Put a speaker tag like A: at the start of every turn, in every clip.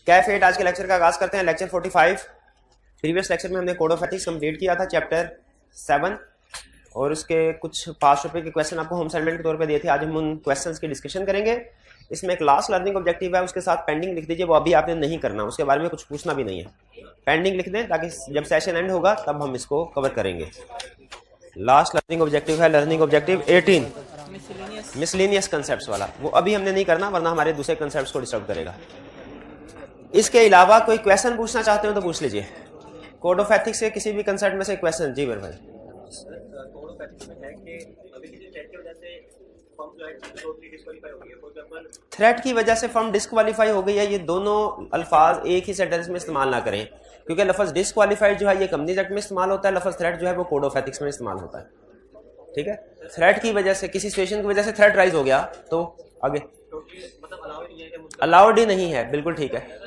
A: कैफेट आज के लेक्चर का आगाज करते हैं। लेक्चर 45। प्रीवियस लेक्चर में हमने कोड ऑफ एथिक्स कंप्लीट किया था, चैप्टर 7, और उसके कुछ 5 रुपए के क्वेश्चन आपको होम असाइनमेंट के तौर पे दिए थे। आज हम उन क्वेश्चंस की डिस्कशन करेंगे। इसमें एक लास्ट लर्निंग ऑब्जेक्टिव है, उसके साथ पेंडिंग लिख दीजिए। वो अभी आपने नहीं करना, उसके बारे में कुछ पूछना भी नहीं है। पेंडिंग लिख दें ताकि जब सेशन एंड होगा तब हम इसको कवर करेंगे। लास्ट लर्निंग ऑब्जेक्टिव है लर्निंग ऑब्जेक्टिव 18, मिसलेनियस कंसेप्ट वाला। वो अभी हमने नहीं करना वरना हमारे दूसरे कंसेप्ट को डिस्टर्ब करेगा। इसके अलावा कोई क्वेश्चन पूछना चाहते हो तो पूछ लीजिए। कोड ऑफ एथिक्स के किसी भी कंसेप्ट में से क्वेश्चन। जी मेरे भाई।
B: कोड ऑफ एथिक्स में है कि अभी किसी थ्रेट की वजह से फर्म जो है डिस्क्वालीफाई हो गई है। फॉर एग्जांपल
A: थ्रेट की वजह से फर्म डिस्क्वालीफाई हो गई है, ये दोनों अल्फाज एक ही सेंटेंस में इस्तेमाल ना करें, क्योंकि लफ्ज डिस्क्वालीफाइड जो है ये कंपनीज एक्ट में इस्तेमाल होता है, लफ्ज थ्रेट जो है वो कोड ऑफ एथिक्स में इस्तेमाल होता है। ठीक है, थ्रेट की वजह से, किसी सिचुएशन की वजह से थ्रेट राइज हो गया तो आगे अलाउड ही नहीं है। बिल्कुल ठीक है,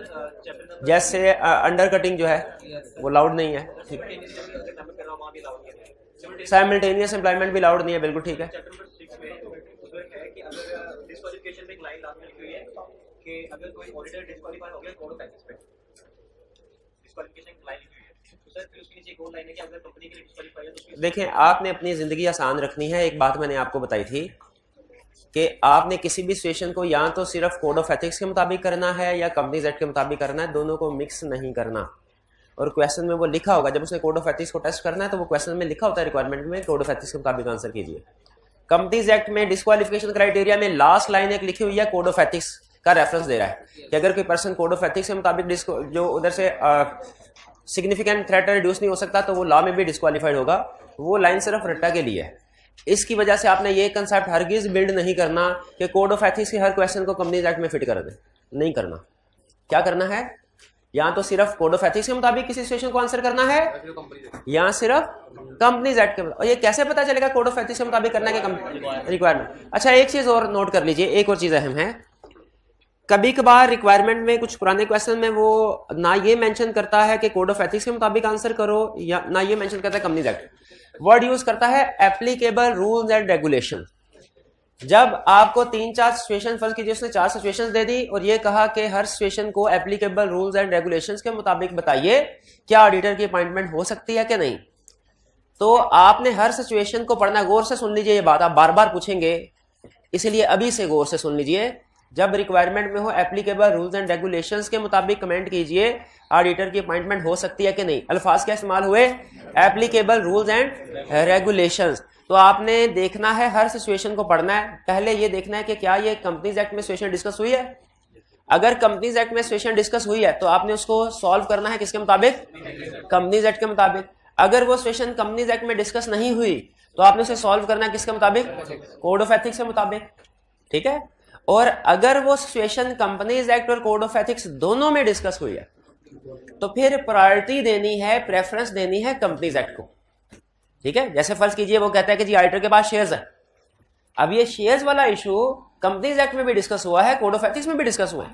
A: जैसे अंडर कटिंग जो है वो अलाउड नहीं है। ठीक, साइमल्टेनियस एम्प्लॉयमेंट भी अलाउड नहीं है। बिल्कुल ठीक है। देखें, आपने अपनी जिंदगी आसान रखनी है। एक बात मैंने आपको बताई थी कि आपने किसी भी सिचुएशन को या तो सिर्फ कोड ऑफ एथिक्स के मुताबिक करना है या कंपनीज एक्ट के मुताबिक करना है, दोनों को मिक्स नहीं करना। और क्वेश्चन में वो लिखा होगा, जब उसने कोड ऑफ एथिक्स को टेस्ट करना है तो वो क्वेश्चन में लिखा होता है रिक्वायरमेंट में, कोड ऑफ एथिक्स के मुताबिक आंसर कीजिए। कंपनीज एक्ट में डिस्क्वालिफिकेशन क्राइटेरिया में लास्ट लाइन एक लिखी हुई है, कोड ऑफ एथिक्स का रेफरेंस दे रहा है कि अगर कोई पर्सन कोड ऑफ एथिक्स के मुताबिक जो उधर से सिग्निफिकेंट थ्रेट रिड्यूस नहीं हो सकता तो वो लॉ में भी डिस्क्वालीफाइड होगा। वो लाइन सिर्फ रट्टा के लिए है। इसकी वजह से आपने ये कंसेप्ट हरगिज बिल्ड नहीं करना कि कोड ऑफ एथिक्स के हर क्वेश्चन को कंपनीज एक्ट में फिट कर दे। नहीं करना। क्या करना है, या तो सिर्फ कोड ऑफ एथिक्स के मुताबिक किसी सिचुएशन को आंसर करना है या सिर्फ कंपनीज एक्ट के मुताबिक। और ये कैसे पता चलेगा कोड ऑफ एथिक्स के मुताबिक करना है कि रिक्वायरमेंट। अच्छा, एक चीज और नोट कर लीजिए, एक और चीज अहम है। कभी कभार रिक्वायरमेंट में कुछ पुराने क्वेश्चन में वो ना ये मेंशन करता है कि कोड ऑफ एथिक्स के मुताबिक आंसर करो, या ना ये मेंशन करता है कंपनीज एक्ट, वर्ड यूज करता है एप्लीकेबल रूल्स एंड रेगुलेशन। जब आपको 3-4 सिचुएशन, फर्ज कीजिए उसने 4 सिचुएशंस दे दी और ये कहा कि हर सिचुएशन को एप्लीकेबल रूल्स एंड रेगुलेशंस के मुताबिक बताइए, क्या ऑडिटर की अपॉइंटमेंट हो सकती है कि नहीं। तो आपने हर सिचुएशन को पढ़ना। गौर से सुन लीजिए, ये बात आप बार बार पूछेंगे, इसलिए अभी से गौर से सुन लीजिए। जब रिक्वायरमेंट में हो एप्लीकेबल रूल्स एंड रेगुलेशंस के मुताबिक कमेंट कीजिए ऑडिटर की अपॉइंटमेंट हो सकती है कि नहीं। अल्फाज क्या इस्तेमाल हुए, एप्लीकेबल रूल्स एंड रेगुलेशंस। तो आपने देखना है, हर सिचुएशन को पढ़ना है। पहले ये देखना है कि क्या ये कंपनीज एक्ट में सिचुएशन डिस्कस हुई है। अगर कंपनीज एक्ट में सिचुएशन डिस्कस हुई है तो आपने उसको सॉल्व करना है किसके मुताबिक, कंपनीज एक्ट के मुताबिक। अगर वो सिचुएशन कंपनीज एक्ट में डिस्कस नहीं हुई तो आपने उसे सॉल्व करना है किसके मुताबिक, कोड ऑफ एथिक्स के मुताबिक। ठीक है। और अगर वो सिचुएशन कंपनीज एक्ट और कोड ऑफ एथिक्स दोनों में डिस्कस हुई है तो फिर प्रायोरिटी देनी है, प्रेफरेंस देनी है कंपनीज एक्ट को। ठीक है। जैसे फर्ज कीजिए वो कहता है कि जी ऑडिटर के पास शेयर्स है। अब ये शेयर्स वाला इशू कंपनीज एक्ट में भी डिस्कस हुआ है, कोड ऑफ एथिक्स में भी डिस्कस हुआ है।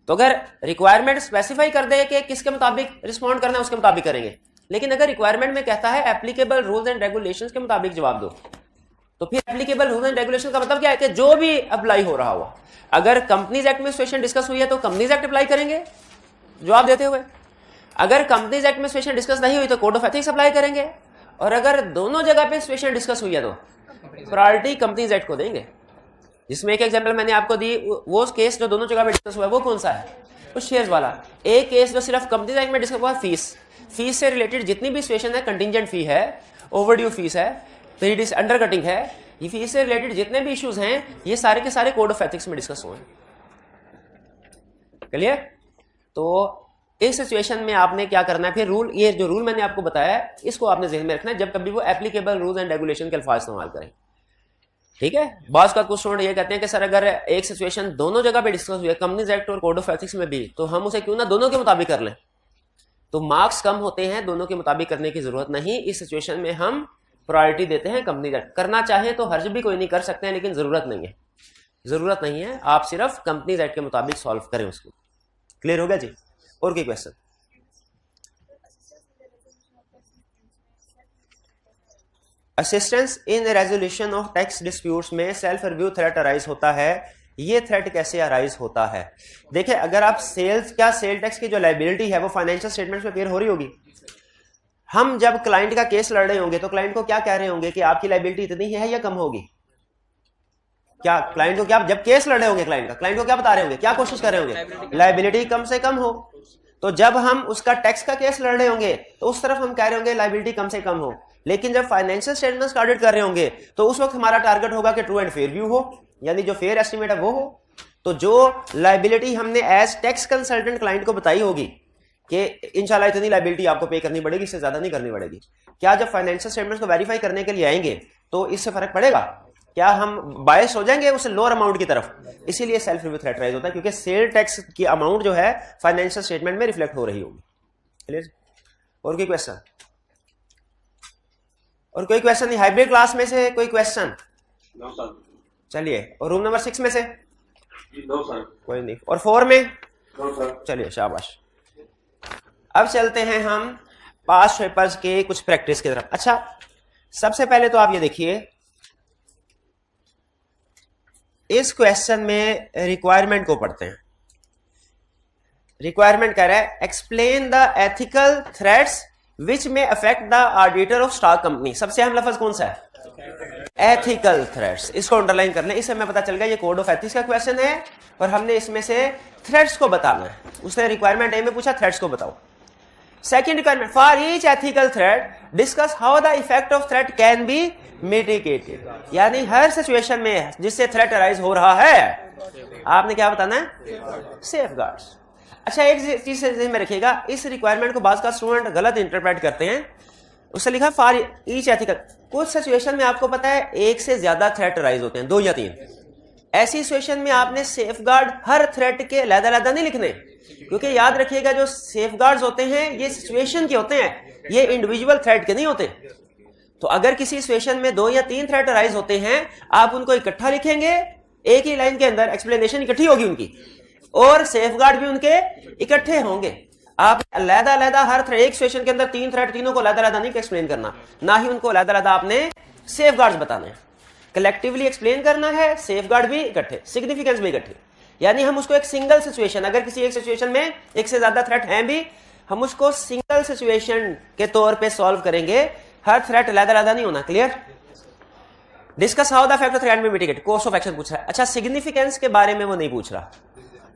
A: तो अगर रिक्वायरमेंट स्पेसिफाई कर दे कि किसके मुताबिक रिस्पॉन्ड करना है उसके मुताबिक करेंगे। लेकिन अगर रिक्वायरमेंट में कहता है एप्लीकेबल रूल्स एंड रेगुलेशंस के मुताबिक जवाब दो, तो फिर एप्लीकेबल रूल्स एंड रेगुलेशन का मतलब क्या है कि जो भी अप्लाई हो रहा हुआ। अगर कंपनीज एक्ट में सिचुएशन डिस्कस हुई है तो कंपनीज एक्ट अप्लाई करेंगे जवाब देते हुए। अगर कंपनीज एक्ट में सिचुएशन डिस्कस नहीं हुई तो कोड ऑफ एथिक्स अप्लाई करेंगे। और अगर दोनों जगह पे सिचुएशन डिस्कस हुई है तो प्रायोरिटी कंपनीज एक्ट को देंगे। जिसमें एक एग्जांपल मैंने आपको दी, वो केस जो दोनों जगह पे डिस्कस हुआ है वो कौन सा है, वो शेयर्स वाला। एक केस जो सिर्फ कंपनीज एक्ट में डिस्कस हुआ है, फीस से रिलेटेड जितनी भी सिचुएशन है, कंटिजेंट फी है, ओवरड्यू फीस है, पीरियड अंडर कटिंग है, ये फीस से रिलेटेड जितने भी इश्यूज हैं ये सारे के सारे कोड ऑफ एथिक्स में डिस्कस हुए। क्लियर। तो इस सिचुएशन में आपने क्या करना है, फिर रूल, ये जो रूल मैंने आपको बताया है इसको आपने ज़हन में रखना है जब कभी वो एप्लीकेबल रूल्स एंड रेगुलेशन के अल्फाज इस्तेमाल करें। ठीक है। बात का कुछ स्टूडेंट ये कहते हैं कि सर अगर एक सिचुएशन दोनों जगह पे डिस्कस हुई है, कंपनीज एक्ट और कोड ऑफ एथिक्स में भी, तो हम उसे क्यों ना दोनों के मुताबिक कर लें। तो मार्क्स कम होते हैं, दोनों के मुताबिक करने की जरूरत नहीं। इस सिचुएशन में हम प्रायोरिटी देते हैं कंपनीज एक्ट। करना चाहे तो हर्ज भी कोई नहीं कर सकते हैं, लेकिन जरूरत नहीं है, जरूरत नहीं है। आप सिर्फ कंपनीज एक्ट के मुताबिक सॉल्व करें उसको। क्लियर हो गया जी। और कोई question. Assistance in resolution of tax disputes में सेल्फ रिव्यू थ्रेट अराइज होता है ये थ्रेट कैसे अराइज होता है? देखिए, अगर आप सेल टैक्स की जो लायबिलिटी है वो फाइनेंशियल स्टेटमेंट्स में अपीयर हो रही होगी। हम जब क्लाइंट का केस लड़ रहे होंगे तो क्लाइंट को क्या कह रहे होंगे कि आपकी लायबिलिटी इतनी है या कम होगी? क्या क्लाइंट को, क्या जब केस लड़ रहे होंगे क्लाइंट को क्या बता रहे होंगे, क्या कोशिश कर रहे होंगे? लायबिलिटी कम से कम हो। तो जब हम उसका टैक्स का केस लड़ रहे होंगे तो उस तरफ हम कह रहे होंगे लायबिलिटी कम से कम हो। लेकिन जब फाइनेंशियल स्टेटमेंट्स का ऑडिट कर रहे होंगे तो उस वक्त हमारा टारगेट होगा कि ट्रू एंड फेयर व्यू हो, यानी जो फेयर एस्टिमेट है वो हो। तो जो लायबिलिटी हमने एज टैक्स कंसल्टेंट क्लाइंट को बताई होगी कि इंशाल्लाह इतनी लायबिलिटी आपको पे करनी पड़ेगी, इससे ज्यादा नहीं करनी पड़ेगी, क्या जब फाइनेंशियल स्टेटमेंट्स को वेरीफाई करने के लिए आएंगे तो इससे फर्क पड़ेगा? क्या हम बायस हो जाएंगे उस लोअर अमाउंट की तरफ? इसीलिए सेल्फ रिव्यू थ्रेट राइज होता है, क्योंकि सेल टैक्स की अमाउंट जो है फाइनेंशियल स्टेटमेंट में रिफ्लेक्ट हो रही होगी। क्लियर? और कोई क्वेश्चन? और कोई क्वेश्चन नहीं? हाइब्रिड क्लास में से कोई क्वेश्चन? चलिए, और रूम नंबर 6 में से? कोई नहीं। और 4 में? चलिए, शाबाश। अब चलते हैं हम पास्ट पेपर्स के कुछ प्रैक्टिस की तरफ। अच्छा, सबसे पहले तो आप ये देखिए, इस क्वेश्चन में रिक्वायरमेंट को पढ़ते हैं। रिक्वायरमेंट कह रहा है explain the ethical threats which में affect the auditor of stock company. सबसे अहम लफ्ज कौन सा है? Ethical threats. इसको अंडरलाइन कर लें, इससे हमें पता चल गया ये कोड ऑफ एथिक्स का क्वेश्चन है और हमने इसमें से थ्रेट्स को बताना है। उसने रिक्वायरमेंट ए में पूछा थ्रेट्स को बताओ। Second requirement, for each ethical threat discuss how the effect of threat can be mitigated. यानी हर सिचुएशन में जिससे थ्रेट अराइज हो रहा है आपने क्या बताना है? सेफगार्ड्स। अच्छा, एक चीज से ध्यान में रखिएगा, इस रिक्वायरमेंट को बाज़ का स्टूडेंट गलत इंटरप्रेट करते हैं। उससे लिखा फॉर ईच एथिकल। कुछ सिचुएशन में आपको पता है एक से ज्यादा थ्रेट अराइज होते हैं, 2 या 3। ऐसी सिचुएशन में आपने सेफगार्ड हर थ्रेट के अलग-अलग नहीं लिखने, क्योंकि याद रखिएगा जो सेफगार्ड्स होते हैं ये सिचुएशन के होते हैं, ये इंडिविजुअल थ्रेट के नहीं होते। तो अगर किसी सिचुएशन में 2 या 3 थ्रेट अराइज होते हैं, आप उनको इकट्ठा लिखेंगे, एक ही लाइन के अंदर एक्सप्लेनेशन इकट्ठी होगी उनकी, और सेफगार्ड भी उनके इकट्ठे होंगे। आप अलग-अलग हर थ्रेट, एक सिचुएशन के अंदर 3 थ्रेट, तीनों को अलग-अलग नहीं एक्सप्लेन करना, ना ही उनको अलग-अलग आपने सेफगार्ड्स बताने हैं। कलेक्टिवली एक्सप्लेन करना है, सेफगार्ड भी इकट्ठे, सिग्निफिकेंस भी इकट्ठे। यानी हम उसको एक सिंगल सिचुएशन, अगर किसी एक सिचुएशन में एक से ज्यादा थ्रेट हैं भी, हम उसको सिंगल सिचुएशन के तौर पे सॉल्व करेंगे, हर थ्रेट अलग-अलग नहीं होना। Clear? Discuss how the effect of threat में मिटिगेट, कोर्स ऑफ एक्शन पूछ रहा है। अच्छा, सिग्निफिकेंस के बारे में वो नहीं पूछ रहा,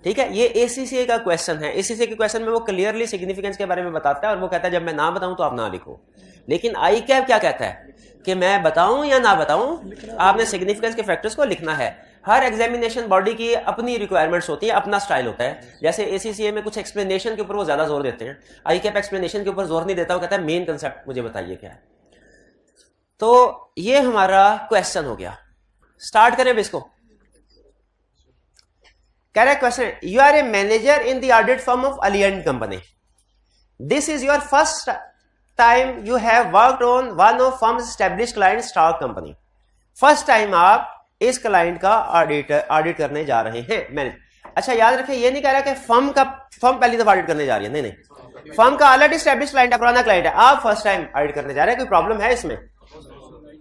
A: ठीक है? ये एसीसीए का क्वेश्चन है। एसीसीए के क्वेश्चन में वो क्लियरली सिग्निफिकेंस के बारे में बताता है और वो कहता है जब मैं ना बताऊं तो आप ना लिखो। लेकिन आई कैप क्या कहता है कि मैं बताऊं या ना बताऊं, आपने सिग्निफिकेंस के फैक्टर्स को लिखना है। हर एग्जामिनेशन बॉडी की अपनी रिक्वायरमेंट्स होती है, अपना स्टाइल होता है। जैसे एसीसीए में कुछ एक्सप्लेनेशन के ऊपर वो ज्यादा जोर देते हैं, आई कैप एक्सप्लेनेशन के ऊपर जोर नहीं देता, वो कहता है मेन कंसेप्ट मुझे बताइए क्या है। तो ये हमारा क्वेश्चन हो गया। स्टार्ट करें इसको। कह रहा है question, you are a manager in the audit firm of Ali and company. This is your first time you have worked on one of firms established client stock company. First time आप इस client का audit करने जा रहे हैं। मैंने अच्छा याद रखें, ये नहीं कह रहा कि फर्म पहली दफा ऑडिट करने जा रही है, नहीं नहीं, फर्म का ऑलरेडी एस्टैब्लिश्ड क्लाइंट है, पुराना क्लाइंट है, आप फर्स्ट टाइम ऑडिट करने जा रहे हैं। कोई प्रॉब्लम है इसमें?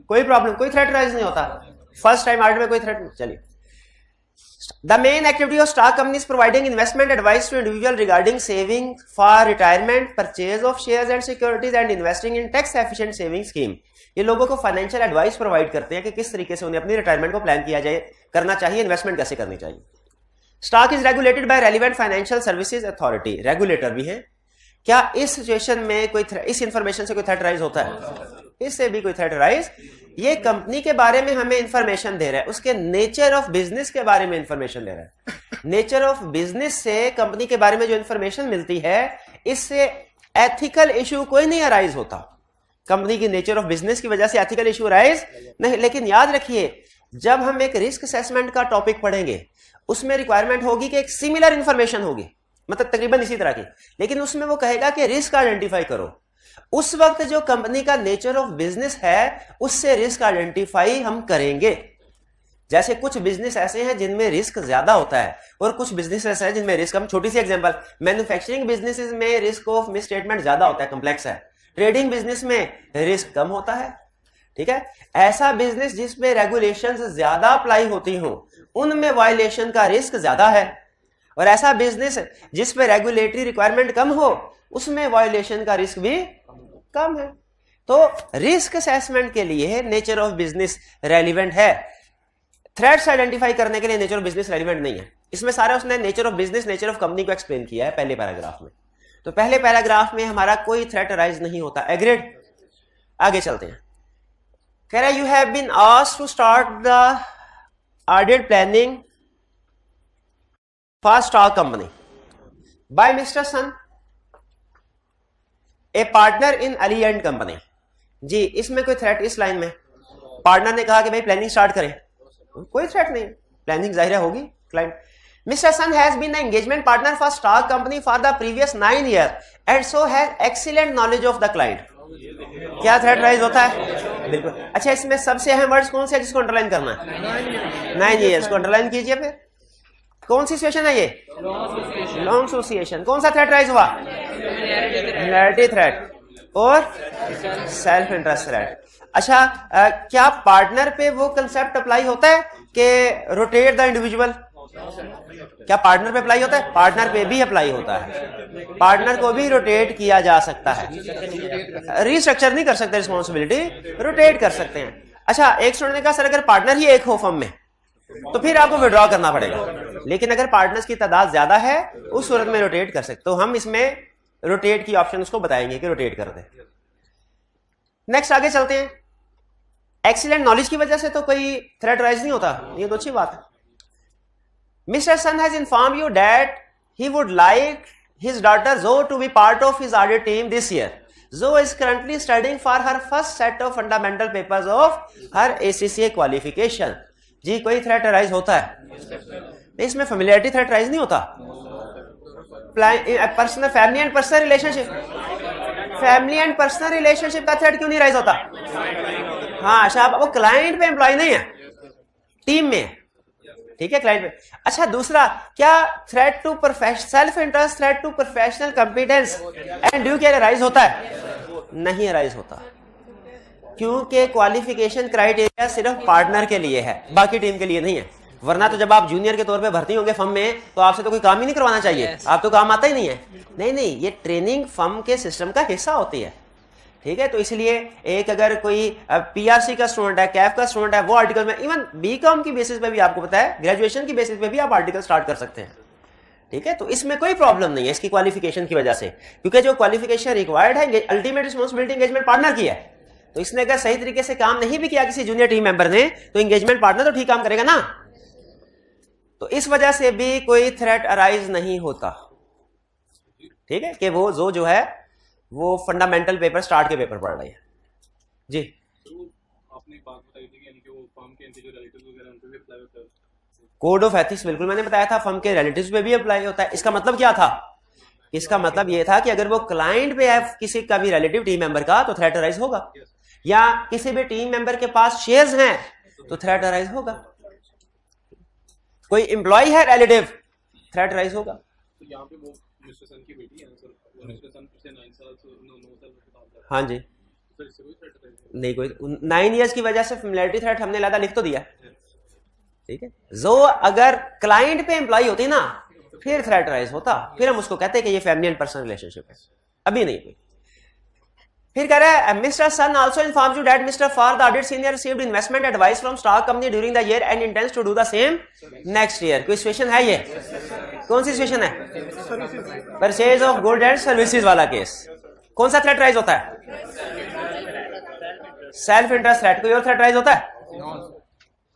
A: कोई प्रॉब्लम, कोई थ्रेट राइज नहीं होता फर्स्ट टाइम ऑडिट में, कोई थ्रेट। चलिए, the main activity of stock company is providing investment advice to individual regarding saving for retirement, purchase of shares and securities and investing in tax efficient saving scheme। ये लोगों को financial advice provide करते हैं कि किस तरीके से उन्हें अपनी रिटायरमेंट को प्लान किया जाए, करना चाहिए, इन्वेस्टमेंट कैसे करनी चाहिए। Stock is regulated by relevant financial services authority, regulator भी है। क्या इस सिचुएशन में कोई इस इंफॉर्मेशन से कोई थ्रेट राइज होता है? इससे भी कोई थ्रेट राइज, ये कंपनी के बारे में हमें इंफॉर्मेशन दे रहा है, उसके नेचर ऑफ बिजनेस के बारे में इंफॉर्मेशन दे रहा है। नेचर ऑफ बिजनेस से कंपनी के बारे में जो इंफॉर्मेशन मिलती है, इससे एथिकल इशू कोई नहीं अराइज होता। कंपनी की नेचर ऑफ बिजनेस की वजह से एथिकल इशू अराइज नहीं। लेकिन याद रखिए, जब हम एक रिस्क असेसमेंट का टॉपिक पढ़ेंगे, उसमें रिक्वायरमेंट होगी कि एक सिमिलर इंफॉर्मेशन होगी, मतलब तकरीबन इसी तरह की, लेकिन उसमें वो कहेगा कि रिस्क आइडेंटिफाई करो। उस वक्त जो कंपनी का नेचर ऑफ बिजनेस है, उससे रिस्क आइडेंटिफाई हम करेंगे। जैसे कुछ बिजनेस ऐसे हैं जिनमें रिस्क ज्यादा होता है और कुछ बिजनेस ऐसे हैं जिनमें रिस्क कम। छोटी सी एग्जांपल, मैन्युफैक्चरिंग बिजनेसेस में रिस्क ऑफ मिसस्टेटमेंट ज्यादा होता है, कॉम्प्लेक्स है। ट्रेडिंग बिजनेस में रिस्क कम होता है, ठीक है। ऐसा बिजनेस जिसमें रेगुलेशंस ज्यादा अप्लाई होती हो, उनमें वायलेशन का रिस्क ज्यादा है, और ऐसा बिजनेस जिस पे रेगुलेटरी रिक्वायरमेंट कम हो उसमें वायलेशन का रिस्क भी कम है। तो रिस्क असेसमेंट के लिए नेचर ऑफ बिजनेस रेलिवेंट है, थ्रेट्स आइडेंटिफाई करने के लिए नेचर ऑफ बिजनेस रेलिवेंट नहीं है। इसमें सारा उसने nature of business, nature of company को एक्सप्लेन किया है पहले पैराग्राफ में। तो पहले पैराग्राफ में हमारा कोई थ्रेट अराइज नहीं होता। एग्रीड? आगे चलते हैं। कह रहा है you have been asked to start the audit planning for stock company by mister Sun, a partner in Ali and company. जी, इसमें कोई थ्रेट इस लाइन में पार्टनर ने कहा कि भाई प्लानिंग स्टार्ट करें, कोई थ्रेट नहीं, प्लानिंग जाहिर होगी client. Mister Sun has been the engagement partner for stock company for the previous 9 years and so has excellent knowledge of the client. क्या थ्रेट राइज होता है? बिल्कुल। अच्छा, इसमें सबसे अहम वर्ड्स कौन से है जिसको अंडरलाइन करना है? 9 years को अंडरलाइन कीजिए। फिर कौन सी सिचुएशन है ये? Long association. कौन सा थ्रेट राइज हुआ? सिमिलैरिटी थ्रेट और सेल्फ इंटरेस्ट थ्रेट। अच्छा, क्या पार्टनर पे वो कंसेप्ट अप्लाई होता है कि रोटेट द इंडिविजुअल? क्या पार्टनर पे अप्लाई होता है? पार्टनर पे भी अप्लाई होता है, पार्टनर को भी रोटेट किया जा सकता है। रिस्ट्रक्चर नहीं कर सकते रिस्पॉन्सिबिलिटी, रोटेट कर सकते हैं। अच्छा, एक स्टूडेंट ने कहा सर अगर पार्टनर ही एक हो फर्म में तो फिर आपको विड्रॉ करना पड़ेगा, लेकिन अगर पार्टनर्स की तादाद ज्यादा है उस सूरत में रोटेट कर सकते। तो हम इसमें रोटेट की ऑप्शन उसको बताएंगे कि रोटेट कर दे। नेक्स्ट आगे चलते हैं। एक्सीलेंट नॉलेज की वजह से तो कोई थ्रेट राइज नहीं होता, ये तो अच्छी बात है। Mister Sun has inform you that he would like his daughter Jo to be part of his audit team this year. Jo is currently studying for her first set of fundamental papers of her ACCA qualification. जी, कोई threat raise होता है? इसमें familiarity threat rise नहीं होता। Personal family and personal relationship, family and personal relationship का threat क्यों नहीं राइज होता? हाँ, अच्छा, वो क्लाइंट पे एम्प्लॉय नहीं है, टीम में है, ठीक है, क्लाइंट पे। अच्छा, दूसरा, क्या threat to self interest, threat to professional competence and due care raise होता है? नहीं राइज होता, क्योंकि क्वालिफिकेशन क्राइटेरिया सिर्फ पार्टनर के लिए है, बाकी टीम के लिए नहीं है। वरना तो जब आप जूनियर के तौर पे भर्ती होंगे फर्म में तो आपसे तो कोई काम ही नहीं करवाना चाहिए, आप तो काम आता ही नहीं है। नहीं, ये ट्रेनिंग फर्म के सिस्टम का हिस्सा होती है, ठीक है। तो इसलिए एक अगर कोई PRC का स्टूडेंट है, कैफ का स्टूडेंट है, वो आर्टिकल में, इवन BCom की बेसिस पे भी आपको पता है, ग्रेजुएशन की बेसिस पे भी आप आर्टिकल स्टार्ट कर सकते हैं, ठीक है। तो इसमें कोई प्रॉब्लम नहीं है इसकी क्वालिफिकेशन की वजह से, क्योंकि जो क्वालिफिकेशन रिक्वायर्ड है अल्टीमेट रिस्पॉन्सिबिलिटी एंगेजमेंट पार्टनर की है। तो इसने अगर सही तरीके से काम नहीं भी किया किसी जूनियर टीम मेंबर ने, तो एंगेजमेंट पार्टनर तो ठीक काम करेगा ना। तो इस वजह से भी कोई थ्रेट अराइज नहीं होता, ठीक है, कि वो जो है वो फंडामेंटल पेपर, स्टार्ट के पेपर पढ़ रही है। जी,
C: आपने बात बताई थी कि वो फर्म के जो रिलेटिव्स वगैरह उन पे भी अप्लाई होता है।
A: कोड ऑफ एथिक्स, बिल्कुल मैंने बताया था, फर्म के रिलेटिव्स पे भी अप्लाई होता है। इसका मतलब क्या था? इसका मतलब ये था कि अगर वो क्लाइंट पे है किसी का भी रिलेटिव टीम मेंबर का, तो थ्रेट अराइज होगा, या किसी भी टीम मेंबर के पास शेयर्स हैं तो थ्रेट अराइज होगा। कोई एम्प्लॉय है रिलेटिव, थ्रेट अराइज होगा।
C: तो यहाँ पे वो मिस्टर सन की बेटी है सर, मिस्टर सन से 9 साल से 9 साल के बाद।
A: हाँ जी,
C: सर इससे कोई थ्रेट
A: नहीं, कोई 9 years की वजह से फेमिलियरिटी थ्रेट हमने लादा लिख तो दिया, ठीक है। जो अगर क्लाइंट पे एम्प्लॉय होती ना फिर थ्रेट राइज होता, फिर हम उसको कहते हैं कि ये फैमिली एंड पर्सनल रिलेशनशिप है, अभी नहीं। फिर कह रहा है mister Sun also informs you that mister for the audit senior received investment advice from stock company during the year and intends to do the same next year. कोई situation है ये? कौन सी सिचुएशन है? Purchase of good and services वाला case. कौन सा threat raise होता है? Self interest threat. कोई और थ्रेट राइज होता है?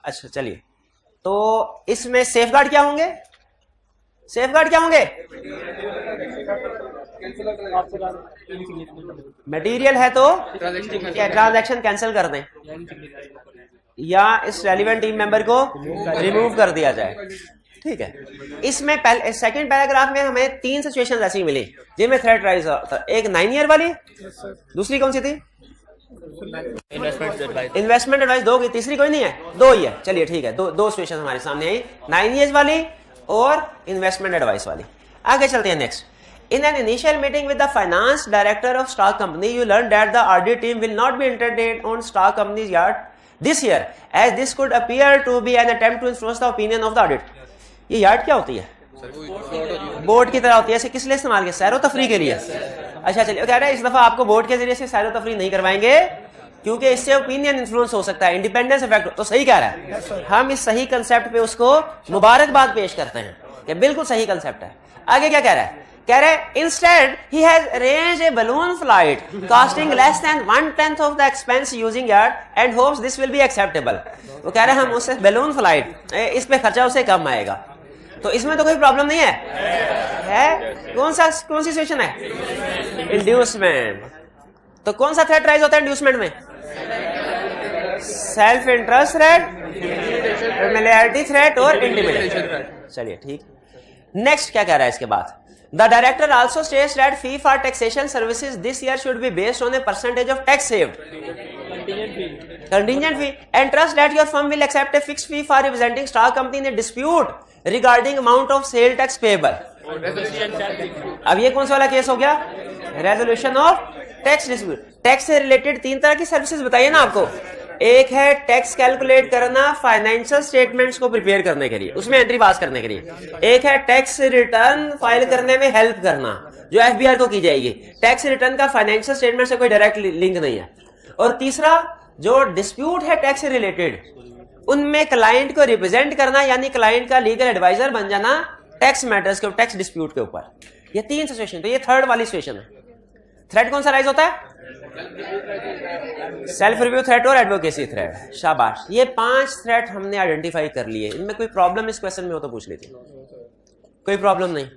A: अच्छा, चलिए, तो इसमें सेफगार्ड क्या होंगे? सेफगार्ड क्या होंगे? मटेरियल है तो ट्रांजैक्शन कैंसिल कर दें, या इस रेलिवेंट टीम मेंबर को रिमूव कर दिया जाए, ठीक है। इसमें पहले सेकंड पैराग्राफ में हमें 3 सिचुएशंस ऐसी मिली जिनमें थ्रेट राइज होता। एक 9 year वाली, दूसरी कौन सी थी? इन्वेस्टमेंट एडवाइस 2 की, तीसरी कोई नहीं है, 2 ही है। चलिए ठीक है, दो सिचुएशन हमारे सामने आई, 9 years वाली और इन्वेस्टमेंट एडवाइस वाली। आगे चलते हैं next. In an initial meeting with the finance director of stock company, you learned that the audit team will not be entered on stock company's yard this year as this could appear to be an attempt to influence the opinion of the audit. ये yard क्या होती है? Board की तरह होती है। इसे किस लिए इस्तेमाल किया? सैरो तफरी के लिए। अच्छा चलिए, कह रहे हैं इस दफा आपको बोर्ड के जरिए से सैरो तफरी नहीं करवाएंगे क्योंकि इससे ओपिनियन इन्फ्लुएंस हो सकता है, इंडिपेंडेंस इफेक्ट। तो सही कह रहा है, हम इस सही कंसेप्ट पे उसको मुबारकबाद पेश करते हैं कि बिल्कुल सही कंसेप्ट है। आगे क्या कह रहा है? कह रहे हैं instead he has arranged A balloon flight costing less than 1/10 of the expense using yard and hopes this will be acceptable. वो कह रहे हैं हम उससे बलून फ्लाइट, इस पे खर्चा उसे कम आएगा, तो इसमें तो कोई प्रॉब्लम नहीं है। कौन सी सिचुएशन है? इंड्यूसमेंट। तो कौन सा थ्रेट राइज होता है इंड्यूसमेंट में? Self interest threat, familiarity threat और इंटिमिडेशन। चलिए ठीक। नेक्स्ट क्या कह रहा है इसके बाद? The director also states that fee for taxation services this year should be based on a percentage of tax saved, contingent fee, and trust that your firm will accept a fixed fee for representing stock company in a dispute regarding amount of sale tax payable. अब ये कौन सा वाला case हो गया? Resolution of tax dispute. Tax से related 3 तरह की सर्विसेज बताइए ना आपको। एक है टैक्स कैलकुलेट करना फाइनेंशियल स्टेटमेंट्स को प्रिपेयर करने के लिए, उसमें एंट्री पास करने के लिए। एक है टैक्स रिटर्न फाइल करने में हेल्प करना, जो एफबीआर को की जाएगी। टैक्स रिटर्न का फाइनेंशियल स्टेटमेंट से कोई डायरेक्ट लिंक नहीं है। और तीसरा जो डिस्प्यूट है टैक्स से रिलेटेड, उनमें क्लाइंट को रिप्रेजेंट करना, यानी क्लाइंट का लीगल एडवाइजर बन जाना टैक्स मैटर्स के, टैक्स डिस्प्यूट के ऊपर। ये 3 सिचुएशन। तो ये थर्ड वाली सिचुएशन है। थ्रेट कौन सा राइज होता है? सेल्फ रिव्यू थ्रेट और एडवोकेसी थ्रेट। शाबाश, ये 5 थ्रेट हमने आइडेंटिफाई कर लिए। इनमें कोई प्रॉब्लम इस क्वेश्चन में हो तो पूछ लीजिए, कोई प्रॉब्लम नहीं।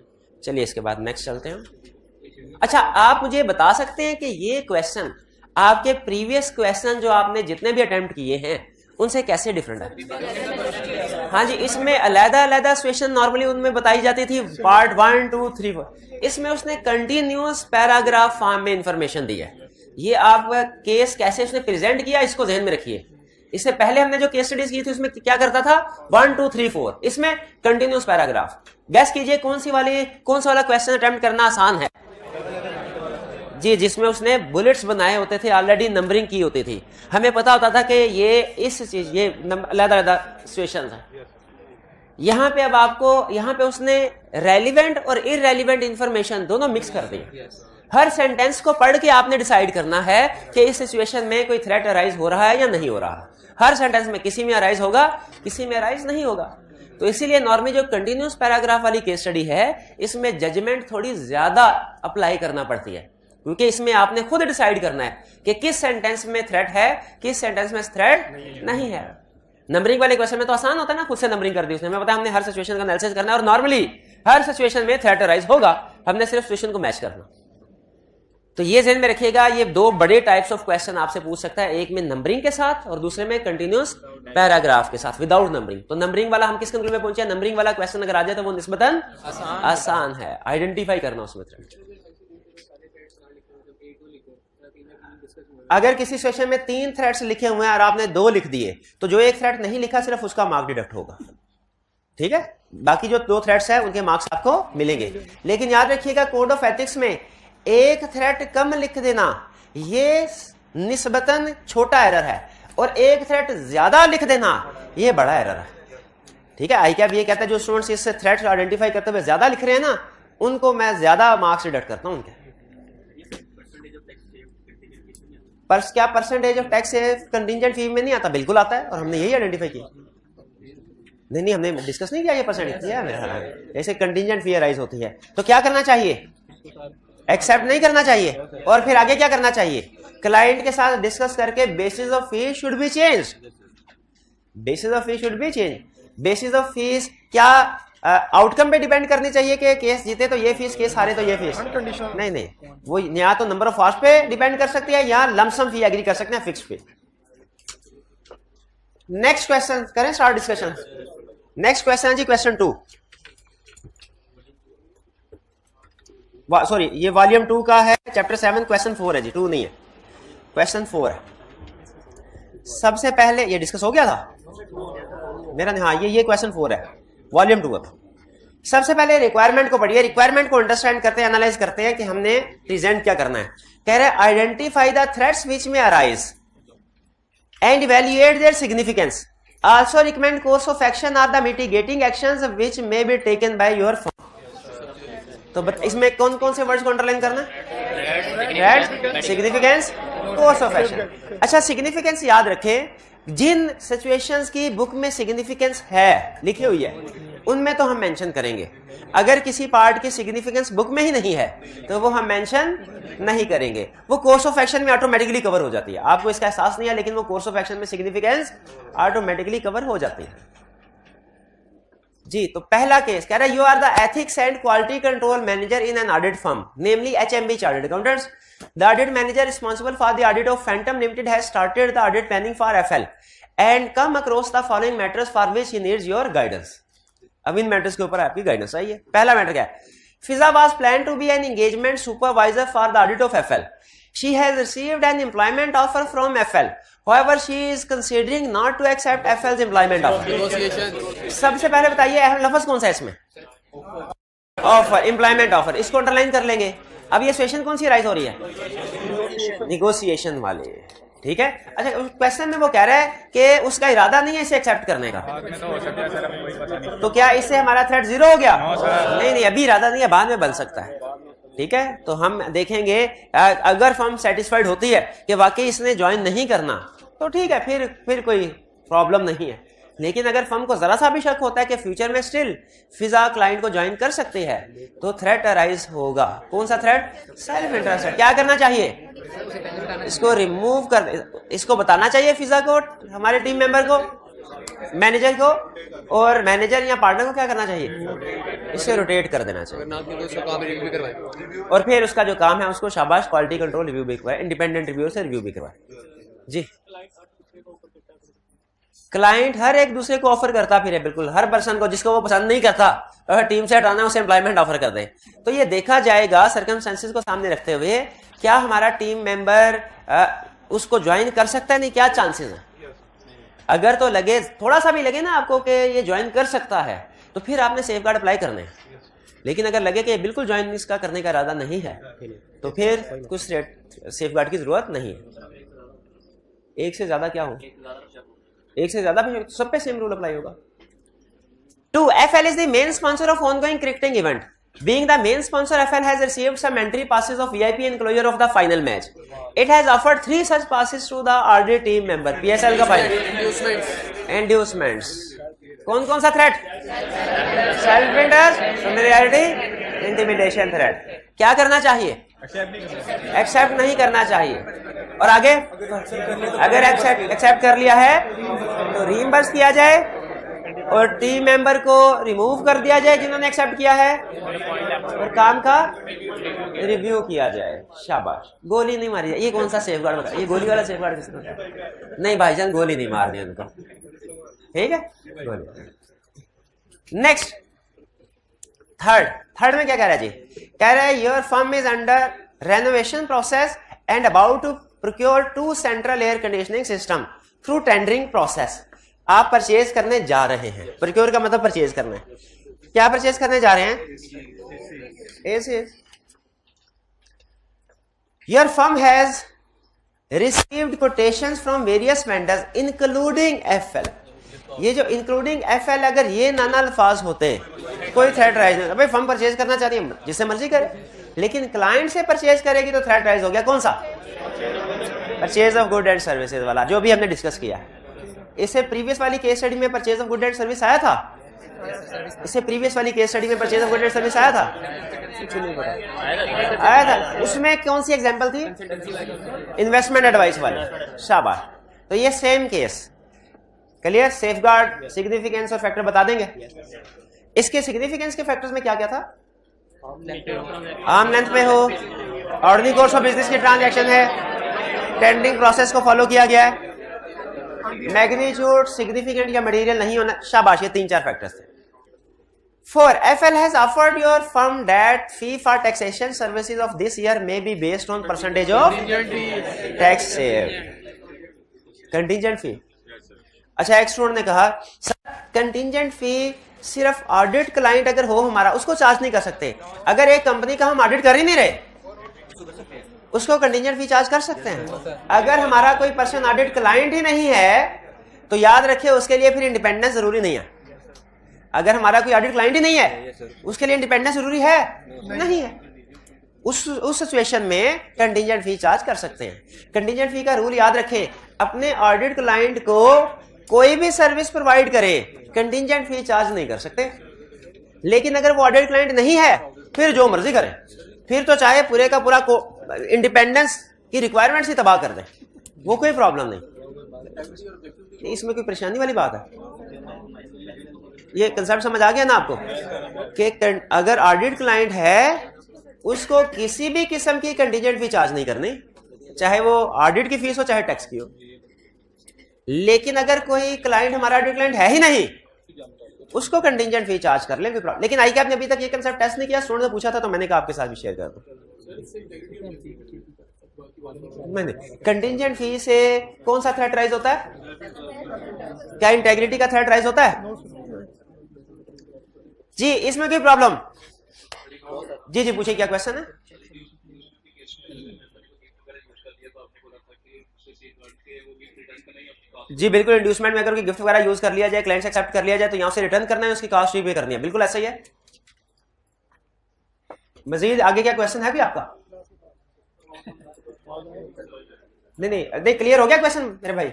A: चलिए इसके बाद नेक्स्ट चलते हैं। अच्छा, आप मुझे बता सकते हैं कि ये क्वेश्चन आपके प्रीवियस क्वेश्चन जो आपने जितने भी अटेम्प्ट किए हैं उनसे कैसे डिफरेंट है? हाँ जी, इसमें अलग-अलग सिचुएशन नॉर्मली उनमें बताई जाती थी, पार्ट 1, 2, 3, 4। इसमें उसने कंटिन्यूअस पैराग्राफ फॉर्म में इंफॉर्मेशन दी है। ये आपका केस कैसे उसने प्रेजेंट किया, इसको ध्यान में रखिए। इससे पहले हमने जो केस स्टडीज की थी उसमें क्या करता था? 1, 2, 3, 4। इसमें कंटिन्यूअस पैराग्राफ। गैस कीजिए कौन सा वाला क्वेश्चन अटेम्प्ट करना आसान है? जी, जिसमें उसने बुलेट्स बनाए होते थे, ऑलरेडी नंबरिंग की होती थी। हमें पता होता था कि ये इस चीज, ये अलग-अलग सिचुएशंस हैं। यहाँ पे अब आपको, यहाँ पे उसने रेलिवेंट और इररेलिवेंट इंफॉर्मेशन दोनों मिक्स कर दी। हर सेंटेंस को पढ़ के आपने डिसाइड करना है कि इस सिचुएशन में कोई थ्रेट अराइज हो रहा है या नहीं हो रहा। हर सेंटेंस में किसी में अराइज होगा, किसी में अराइज नहीं होगा। तो इसीलिए नॉर्मली जो कंटिन्यूअस पैराग्राफ वाली केस स्टडी है, इसमें जजमेंट थोड़ी ज्यादा अप्लाई करना पड़ती है, क्योंकि इसमें आपने खुद डिसाइड करना है कि किस सेंटेंस में थ्रेट है, किस सेंटेंस में थ्रेट नहीं है। नंबरिंग वाले क्वेश्चन में तो आसान होता है ना, खुद से नंबरिंग कर दी उसने। हमें पता है हमने हर सिचुएशन का एनालिसिस करना है और नॉर्मली हर सिचुएशन में थ्रेट अराइज होगा, हमने सिर्फ सिचुएशन को मैच करना। तो ये ध्यान में रखिएगा, ये 2 बड़े टाइप्स ऑफ क्वेश्चन आपसे पूछ सकता है, एक में नंबरिंग के साथ और दूसरे में कंटिन्यूअस पैराग्राफ के साथ विदाउट नंबरिंग। तो नंबरिंग वाला हम किस कंक्लूजन में पहुंचे? नंबरिंग वाला क्वेश्चन अगर आ जाए तो वो निस्बतन आसान है, आइडेंटिफाई करना उसमें थ्रेट। अगर किसी सेशन में 3 थ्रेड्स लिखे हुए हैं और आपने 2 लिख दिए, तो जो एक थ्रेड नहीं लिखा सिर्फ उसका मार्क डिडक्ट होगा, ठीक है? बाकी जो 2 थ्रेड्स हैं उनके मार्क्स आपको मिलेंगे। लेकिन याद रखिएगा, कोड ऑफ एथिक्स में एक थ्रेड कम लिख देना ये निस्बतन छोटा एरर है, और एक थ्रेड ज्यादा लिख देना ये बड़ा एरर है, ठीक है? आई क्या ये कहता है जो स्टूडेंट्स इस थ्रेड आइडेंटिफाई करते हुए ज्यादा लिख रहे हैं ना, उनको मैं ज्यादा मार्क्स डिडक्ट करता हूं उनके। पर क्या परसेंटेज ऑफ टैक्स कंटिंजेंट फी में नहीं आता? बिल्कुल आता है, और हमने यही आइडेंटिफाई किया। नहीं, हमने डिस्कस नहीं किया ये परसेंटेज किया है। ऐसे कंटिंजेंट फी अराइज होती है तो क्या करना चाहिए? एक्सेप्ट नहीं करना चाहिए। और फिर आगे क्या करना चाहिए? क्लाइंट के साथ डिस्कस करके basis of fees should be change. Basis of fees should be change. Basis of fees क्या आउटकम पे डिपेंड करनी चाहिए कि केस जीते तो ये फीस, केस हारे तो ये फीस? नहीं, वो या तो नंबर ऑफ फास्ट पे डिपेंड कर सकती है या लमसम फी एग्री कर सकते हैं, फिक्स फी। नेक्स्ट क्वेश्चन करें स्टार्ट डिस्कशन। नेक्स्ट क्वेश्चन है जी क्वेश्चन 2। सॉरी, ये वॉल्यूम 2 का है, चैप्टर 7 क्वेश्चन 4 है जी, 2 नहीं है, क्वेश्चन 4 है। सबसे पहले ये डिस्कस हो गया था मेरा, हाँ ये क्वेश्चन 4 है, वॉल्यूम 2 है। सबसे पहले रिक्वायरमेंट को पढ़िए, रिक्वायरमेंट को अंडरस्टैंड करते हैं, एनालाइज करते हैं कि हमने प्रेजेंट क्या करना है। कह रहे आइडेंटिफाई द थ्रेट्स विच में arise. and evaluate their significance. Also recommend course of action or the mitigating actions which may be taken by your firm. तो इसमें कौन कौन से वर्ड्स को अंडरलाइन करना है? Significance, course of action. अच्छा, सिग्निफिकेंस याद रखें, जिन सिचुएशंस की बुक में सिग्निफिकेंस है, लिखी हुई है, उनमें तो हम मेंशन करेंगे. अगर किसी पार्ट की सिग्निफिकेंस बुक में ही नहीं है तो वो हम मेंशन नहीं करेंगे. वो कोर्स ऑफ एक्शन में ऑटोमेटिकली कवर हो जाती है. आपको इसका एहसास नहीं है, लेकिन वो कोर्स ऑफ एक्शन में सिग्निफिकेंस ऑटोमेटिकली कवर हो जाती है. जी, तो पहला केस कह रहा है, you are the ethics and quality control manager in an audit firm, namely HMB chartered accountants. The audit manager responsible for the audit of Phantom Limited has started the audit planning for FL and come across the following matters for which he needs your guidance. अब इन matters के ऊपर आपकी guidance आई है. पहला matter क्या है? Fiza was plan to be an engagement supervisor for the audit of FL. She has received an employment offer from FL. However, she is considering not to accept FL's employment offer. सबसे पहले बताइए लफ्ज कौन सा है इसमें? Offer, employment offer. इसको underline कर लेंगे. अब ये सिचुएशन कौन सी राइज हो रही है? निगोशिएशन वाले. ठीक है. अच्छा, क्वेश्चन में वो कह रहा है कि उसका इरादा नहीं है इसे एक्सेप्ट करने का. तो क्या इससे हमारा थ्रेट जीरो हो गया? नहीं, अभी इरादा नहीं है, बाद में बन सकता है. ठीक है. तो हम देखेंगे अगर फर्म सेटिस्फाइड होती है कि वाकई इसने ज्वाइन नहीं करना तो ठीक है, फिर कोई प्रॉब्लम नहीं है. लेकिन अगर फर्म को जरा सा भी शक होता है कि फ्यूचर में स्टिल फिजा क्लाइंट को ज्वाइन कर सकती है तो थ्रेट अराइज होगा. कौन सा थ्रेट? Self interest. क्या करना चाहिए? इसको रिमूव कर, इसको बताना चाहिए फिजा को, हमारे टीम मेंबर को, मैनेजर को, और मैनेजर या पार्टनर को क्या करना चाहिए? इसे रोटेट कर देना चाहिए. और फिर उसका जो काम है उसको शाबाश क्वालिटी कंट्रोल रिव्यू भी करवाए, इंडिपेंडेंट रिव्यू से रिव्यू भी करवाए. जी, क्लाइंट हर एक दूसरे को ऑफर करता फिर है, बिल्कुल हर पर्सन को जिसको वो पसंद नहीं करता अगर टीम से हटाना उसे एम्प्लॉयमेंट ऑफर कर दे. तो ये देखा जाएगा सर्कमस्टेंसेस को सामने रखते हुए, क्या हमारा टीम मेंबर उसको ज्वाइन कर सकता है, नहीं, क्या चांसेस है. अगर तो लगे, थोड़ा सा भी लगे ना आपको कि ये ज्वाइन कर सकता है, तो फिर आपने सेफ गार्ड अप्लाई करने हैं. लेकिन अगर लगे कि बिल्कुल ज्वाइन इसका करने का इरादा नहीं है तो फिर कुछ सेफ गार्ड की जरूरत नहीं है. एक से ज्यादा क्या हो? एक से ज्यादा भी सब पे सेम रूल अप्लाई होगा. 2. FL is the main sponsor of ongoing cricketing event. Being the main sponsor, FL has received some entry passes of VIP enclosure of the final match. It has offered 3 such passes to the RD team member. PSL का final. Inducements. कौन कौन सा threat? Self interest, familiarity, intimidation threat. क्या करना चाहिए? Accept नहीं करना चाहिए. और आगे अगर एक्सेप्ट कर लिया है तो रीइंबर्स किया जाए और टीम मेंबर को रिमूव कर दिया जाए जिन्होंने एक्सेप्ट किया है, और काम का रिव्यू किया जाए. शाबाश. गोली नहीं मारी जाए. ये कौन सा सेफ गार्ड बता? ये गोली वाला सेफ गार्ड किसने? नहीं भाईजान, गोली नहीं मारनी उनको. ठीक है. नेक्स्ट, थर्ड में क्या कह रहा है जी? कह रहा है your firm is under renovation process and about to procure 2 central air conditioning system through tendering process. आप परचेज करने जा रहे हैं. प्रोक्योर का मतलब परचेज करना है. क्या परचेज करने जा रहे हैं? AC. Your firm has received quotations from various vendors including FL. ये जो इंक्लूडिंग FL, अगर ये नाना अल्फाज होते कोई थ्रेट राइज नहीं. भाई फर्म परचेज करना चाहती है, जिससे मर्जी करे, लेकिन क्लाइंट से परचेज करेगी तो थ्रेट राइज हो गया. कौन सा? Purchase of good and services वाला, जो भी हमने डिस्कस किया. इससे प्रीवियस वाली केस स्टडी में purchase of good and service आया था. इससे प्रीवियस वाली केस स्टडी में purchase of good and service आया था. आया था. उसमें कौन सी एग्जांपल थी? इन्वेस्टमेंट एडवाइस वाली. शाबाश. तो ये same case. Clear. Safe guard, significance और फैक्टर बता देंगे. इसके सिग्निफिकेंस के फैक्टर्स में क्या क्या था? आर्म लेंथ पे हो, ऑर्डिनरी कोर्स ऑफ बिजनेस की ट्रांजैक्शन है, टेंडरिंग प्रोसेस को फॉलो किया गया है, मैग्नीट्यूड, सिग्निफिकेंट या मटेरियल नहीं होना. शाबाश. ये 3-4 फैक्टर्स थे. 4. FL has offered your firm that fee for taxation services of this year may be based on percentage of tax saved. Contingent fee. अच्छा, एक स्टूडेंट ने कहा सर कंटिजेंट फी सिर्फ ऑडिट क्लाइंट अगर हो हमारा, उसको चार्ज नहीं कर सकते. अगर एक कंपनी का हम ऑडिट कर ही नहीं रहे उसको कंटिजेंट फी चार्ज कर सकते हैं। अगर हमारा कोई पर्सन ऑडिट क्लाइंट ही नहीं है तो याद रखिए उसके लिए फिर इंडिपेंडेंस जरूरी नहीं है। अगर हमारा कोई ऑडिट क्लाइंट ही नहीं है उसके लिए इंडिपेंडेंस जरूरी है नहीं है। उस सिचुएशन में कंटिजेंट फी चार्ज कर सकते हैं। कंटिजेंट फी का रूल याद रखें, अपने ऑडिट क्लाइंट को कोई भी सर्विस प्रोवाइड करे कंटिजेंट फी चार्ज नहीं कर सकते। लेकिन अगर वो ऑडिट क्लाइंट नहीं है फिर जो मर्जी करें, फिर तो चाहे पूरे का पूरा इंडिपेंडेंस की रिक्वायरमेंट्स ही तबाह कर दें, वो कोई प्रॉब्लम नहीं। इसमें कोई परेशानी वाली बात है? ये कंसेप्ट समझ आ गया ना आपको कि अगर ऑडिट क्लाइंट है उसको किसी भी किस्म की कंटिजेंट फी चार्ज नहीं करनी, चाहे वो ऑडिट की फीस हो चाहे टैक्स की हो। लेकिन अगर कोई क्लाइंट हमारा ऑडिट क्लाइंट है ही नहीं उसको कंटिजेंट फी चार्ज कर ले, कोई प्रॉब्लम। लेकिन आई कैप ने अभी तक ये कंसेप्ट टेस्ट नहीं किया, स्टूडेंट ने पूछा था तो मैंने कहा आपके साथ भी शेयर कर दूं। मैंने कंटिजेंट फी से कौन सा थ्रेट राइज होता है? क्या इंटेग्रिटी का थ्रेट राइज होता है? जी इसमें कोई प्रॉब्लम? जी जी पूछिए क्या क्वेश्चन है? जी बिल्कुल, इंड्यूसमेंट में अगर कोई गिफ्ट वगैरह यूज कर लिया जाए, क्लाइंट से एक्सेप्ट कर लिया जाए तो यहां से रिटर्न करना है, उसकी कॉस्ट भी पे करनी है, बिल्कुल ऐसा ही है। मजीद आगे क्या क्वेश्चन है भी आपका? नहीं क्लियर हो गया क्वेश्चन मेरे भाई?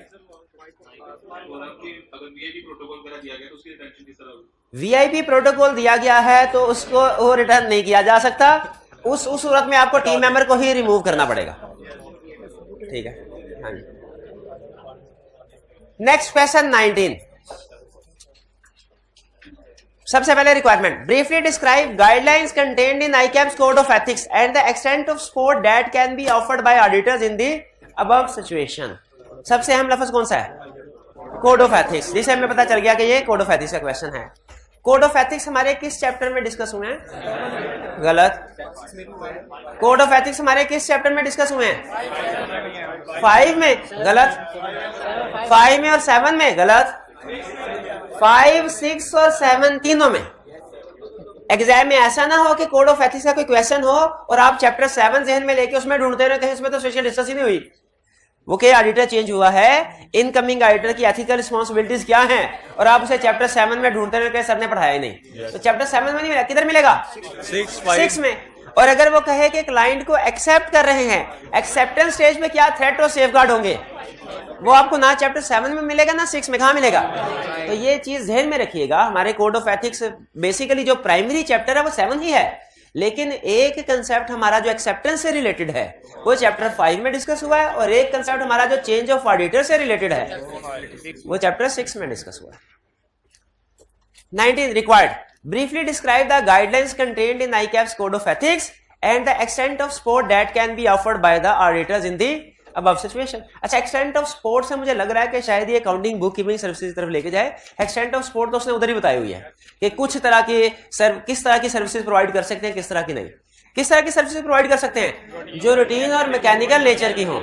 A: वीआईपी प्रोटोकॉल दिया गया है तो उसको वो रिटर्न नहीं किया जा सकता, उस सूरत में आपको टीम मेंबर को ही रिमूव करना पड़ेगा। ठीक है, हाँ जी। Next question 19। सबसे पहले requirement, briefly describe guidelines contained in ICAP's code of ethics and the extent of support that can be offered by auditors in the above situation. सबसे अहम लफ्ज कौन सा है? कोड ऑफ एथिक्स, जिसे हमें पता चल गया कि ये कोड ऑफ एथिक्स का क्वेश्चन है। कोड ऑफ एथिक्स हमारे किस चैप्टर में डिस्कस हुए हैं? गलत। कोड ऑफ एथिक्स हमारे किस चैप्टर में डिस्कस हुए हैं? 5 में। गलत। 5 में और 7 में। गलत। 5, 6 और 7 तीनों में। एग्जाम में ऐसा ना हो कि कोड ऑफ एथिक्स का कोई क्वेश्चन हो और आप चैप्टर 7 जहन में लेके उसमें ढूंढते रहे कहीं इसमें तो सोशल डिस्कस ही नहीं हुई। वो क्या ऑडिटर चेंज हुआ है, इनकमिंग ऑडिटर की एथिकल रिस्पांसिबिलिटीज क्या हैं, और आप उसे चैप्टर 7 में ढूंढते रहे सर ने पढ़ाया ही नहीं। तो चैप्टर 7 में नहीं मिला, किधर मिलेगा? 6 में। और अगर वो कहे कि क्लाइंट को एक्सेप्ट कर रहे हैं, एक्सेप्टेंस स्टेज में क्या थ्रेट और सेफगार्ड होंगे, वो आपको ना चैप्टर 7 में मिलेगा ना 6 में। कहां मिलेगा? तो ये चीज ध्यान में रखिएगा। हमारे कोड ऑफ एथिक्स बेसिकली जो प्राइमरी चैप्टर है वो 7 ही है, लेकिन एक कंसेप्ट हमारा जो एक्सेप्टेंस से रिलेटेड है वो चैप्टर 5 में डिस्कस हुआ है, और एक कंसेप्ट हमारा जो चेंज ऑफ ऑडिटर से रिलेटेड है वो चैप्टर 6 में डिस्कस हुआ है। 19 required, briefly describe the guidelines contained in ICAP's code of ethics and the extent of support that can be offered by the auditors in the above situation. अच्छा, extent of support से मुझे लग रहा है कि शायद ये अकाउंटिंग बुक कीपिंग सर्विसेज की तरफ लेके जाए। एक्सटेंट ऑफ सपोर्ट तो उसने उधर ही बताई हुई है कि कुछ तरह की किस तरह की सर्विसेज प्रोवाइड कर सकते हैं, किस तरह की नहीं। किस तरह की सर्विसेज प्रोवाइड कर सकते हैं? जो रूटीन और मैकेनिकल नेचर की हो,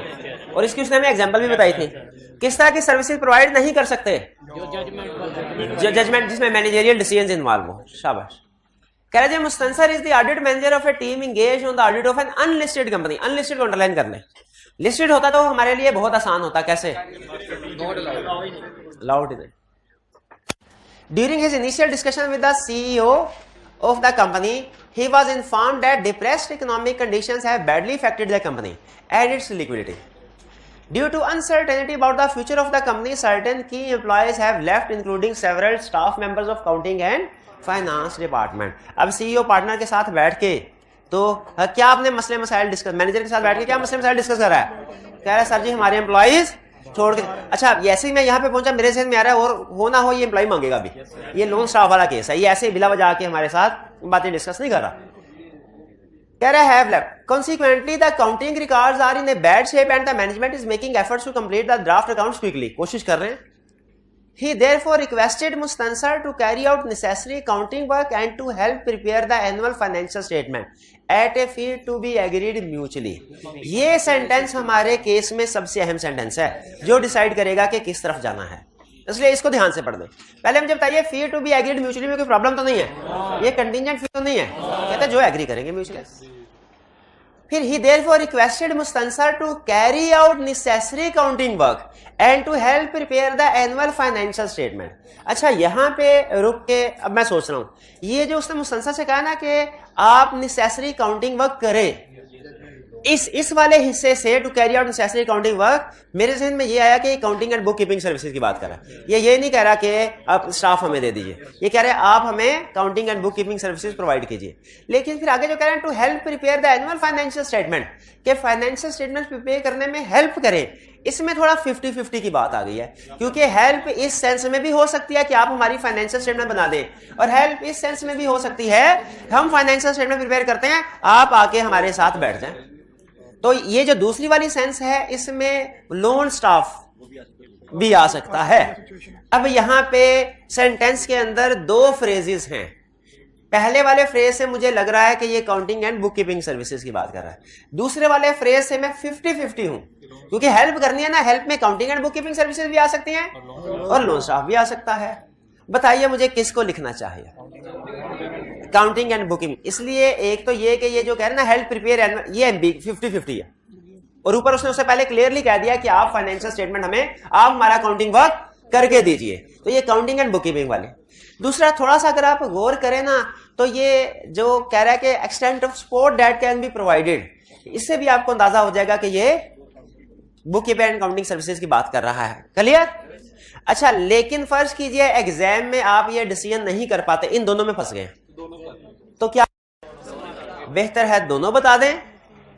A: और इसकी उसने हमें एग्जांपल भी बताई थी। किस तरह की सर्विसेज प्रोवाइड नहीं कर सकते? जो जजमेंट जिसमें मैनेजरियल डिसीजंस इन्वॉल्व हो। शाबाश। कह रहे हैं Mustansar is the audit manager of a team engaged on the audit of an unlisted company. Unlisted को अंडरलाइन कर लें। लिस्टेड होता तो हमारे लिए बहुत आसान होता। कैसे? अलाउड नहीं। During his initial discussion with the CEO of the company, he was informed that depressed economic conditions have badly affected the company and its liquidity. Due to uncertainty about the future of the company, certain key employees have left, including several staff members of accounting and finance department. अब CEO partner के साथ बैठ के तो क्या आपने मसले मसाइल डिस्कस, मैनेजर के साथ बैठ के क्या मसले मसाइल डिस्कस कर रहा है? कह रहा है सर जी हमारे एम्प्लॉइज छोड़ के। अच्छा, ऐसे ही मैं यहाँ पे पहुंचा, मेरे जहन में आ रहा है और हो ना हो ये एम्प्लॉय मांगेगा भी। ये लोन स्टाफ वाला केस है, ये ऐसे बिला वजह आके हमारे साथ बातें डिस्कस नहीं कर रहा। कह रहा है have left. Consequently, the accounting records are in a bad shape and the management is making efforts to complete the draft accounts quickly. कोशिश कर रहे हैं। He therefore requested Mustansar to carry out necessary accounting work and to help prepare the annual financial statement at a fee to be agreed mutually. ये sentence हमारे case में सबसे अहम sentence है जो डिसाइड करेगा कि किस तरफ जाना है, इसलिए इसको ध्यान से पढ़ दें। पहले मुझे बताइए, फी टू बी एग्रीड म्यूचुअली में कोई प्रॉब्लम तो नहीं है? ये कंटिजेंट फी तो नहीं है, कहते जो एग्री करेंगे म्यूचुअली। फिर he therefore requested Mustansar to carry out necessary accounting work and to help prepare the annual financial statement. अच्छा, यहाँ पे रुक के अब मैं सोच रहा हूँ, ये जो उसने मुस्तंसर से कहा ना कि आप नेसेसरी अकाउंटिंग वर्क करें, इस वाले हिस्से से to carry out necessary accounting work, मेरे जहन में ये आया कि accounting and book keeping services की बात कर रहा है। ये नहीं कह रहा कि आप स्टाफ हमें दे दीजिए, ये कह रहे हैं आप हमें accounting and book keeping services provide कीजिए। लेकिन फिर आगे जो कह रहे हैं to help prepare the annual financial statement, के फाइनेंशियल स्टेटमेंट प्रिपेयर करने में हेल्प करें, इसमें थोड़ा 50-50 की बात आ गई है। क्योंकि हेल्प इस सेंस में भी हो सकती है कि आप हमारी फाइनेंशियल स्टेटमेंट बना दें, और हेल्प इस सेंस में भी हो सकती है हम फाइनेंशियल स्टेटमेंट प्रिपेयर करते हैं, आप आके हमारे साथ बैठ जाएं। तो ये जो दूसरी वाली सेंस है, इसमें लोन स्टाफ भी आ सकता है। अब यहां पे सेंटेंस के अंदर 2 फ्रेजेस हैं। पहले वाले फ्रेज से मुझे लग रहा है कि ये accounting and book keeping services की बात कर रहा है, दूसरे वाले फ्रेज से मैं 50-50 हूं, क्योंकि हेल्प करनी है ना, हेल्प में accounting and book keeping services भी आ सकती हैं और लोन स्टाफ भी आ सकता है। बताइए मुझे किसको लिखना चाहिए, अकाउंटिंग एंड बुकिंग। इसलिए एक तो ये कि ये जो कह रहे हैं ना हेल्प प्रिपेयर, ये 50-50 है, और ऊपर उसने उससे पहले क्लियरली कह दिया कि आप फाइनेंशियल स्टेटमेंट हमें, आप हमारा अकाउंटिंग वर्क करके दीजिए, तो ये अकाउंटिंग एंड बुक कीपिंग वाले। दूसरा, थोड़ा सा अगर आप गौर करें ना, तो ये जो कह रहा है कि extent of support that can be provided, इससे भी आपको अंदाजा हो जाएगा कि ये book keeping and accounting services की बात कर रहा है। क्लियर? अच्छा, लेकिन फर्ज कीजिए एग्जाम में आप ये डिसीजन नहीं कर पाते, इन दोनों में फंस गए, तो क्या बेहतर है दोनों बता दें,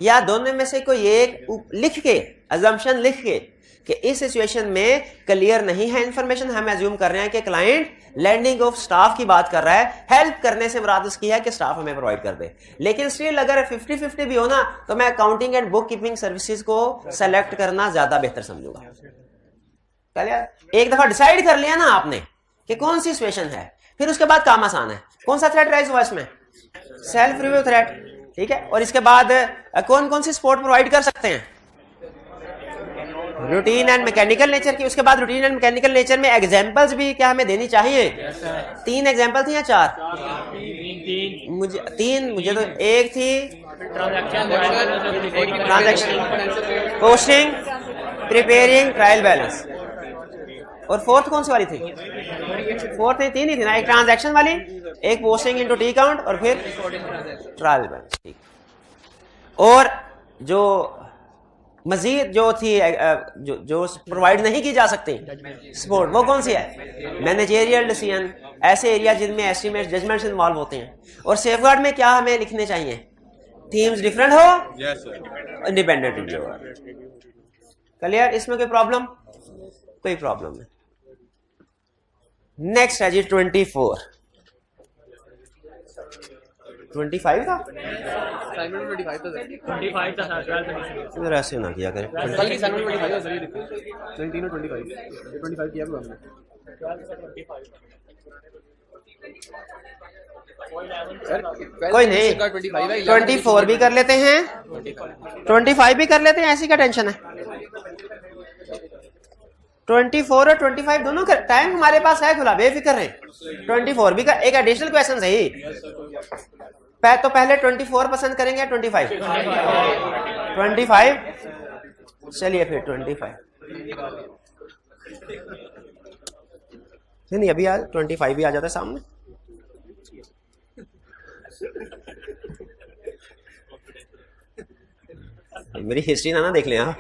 A: या दोनों में से कोई एक लिख के, अजम्पशन लिख के कि इस सिचुएशन में क्लियर नहीं है इंफॉर्मेशन, हम एज्यूम कर रहे हैं कि क्लाइंट लैंडिंग ऑफ स्टाफ की बात कर रहा है, हेल्प करने से मुराद इसकी है कि स्टाफ हमें प्रोवाइड कर दे। लेकिन स्टिल अगर 50-50 भी हो ना, तो मैं accounting and book keeping services को सेलेक्ट करना ज्यादा बेहतर समझूंगा। एक दफा डिसाइड कर लिया ना आपने कि कौन सी सिचुएशन है, फिर उसके बाद काम आसान है। कौन सा थ्रेट राइज हुआ इसमें? सेल्फ रिव्यू थ्रेट, ठीक है। और इसके बाद कौन कौन सी सपोर्ट प्रोवाइड कर सकते हैं? रूटीन एंड मैकेनिकल नेचर की। उसके बाद रूटीन एंड मैकेनिकल नेचर में एग्जांपल्स भी क्या हमें देनी चाहिए? 3 एग्जांपल थी या 4? मुझे 3, मुझे तो एक थी transaction, posting, preparing, trial balance, और फोर्थ कौन सी वाली थी? फोर्थ नहीं, 3 ही थी ना, एक ट्रांजैक्शन वाली, एक पोस्टिंग इनटू टी काउंट, और फिर ट्रायल बैलेंस। ठीक। और जो मजीद जो थी जो प्रोवाइड नहीं की जा सकती सपोर्ट, वो कौन सी है? मैनेजेरियल डिसीजन, ऐसे एरिया जिनमें एस्टिमेट जजमेंट्स इन्वॉल्व होते हैं। और सेफगार्ड में क्या हमें लिखने चाहिए? थीम्स डिफरेंट हो, इंडिपेंडेंट रिव्यू। क्लियर? इसमें कोई प्रॉब्लम? कोई प्रॉब्लम नहीं। नेक्स्ट है जी 24। 25 था?
C: असाइनमेंट में 25 था सर।
B: 25 था सर।
A: इधर ऐसे ना किया करें।
C: कल की असाइनमेंट में 25 था सर, ये देखो 19 और 25, ये 25 किया हुआ हमने।
A: कोई नहीं, 24 भी कर लेते हैं, 25 भी कर लेते हैं, ऐसी क्या टेंशन है? 24 और 25 दोनों का टाइम हमारे पास है खुला, बेफिक्र रहे। 24 भी कर, एक एडिशनल क्वेश्चन सही। तो पहले 24 पसंद करेंगे 25? 25, चलिए फिर 25। नहीं, अभी आज 25 भी आ जाता है सामने। मेरी हिस्ट्री ना देख लें आप।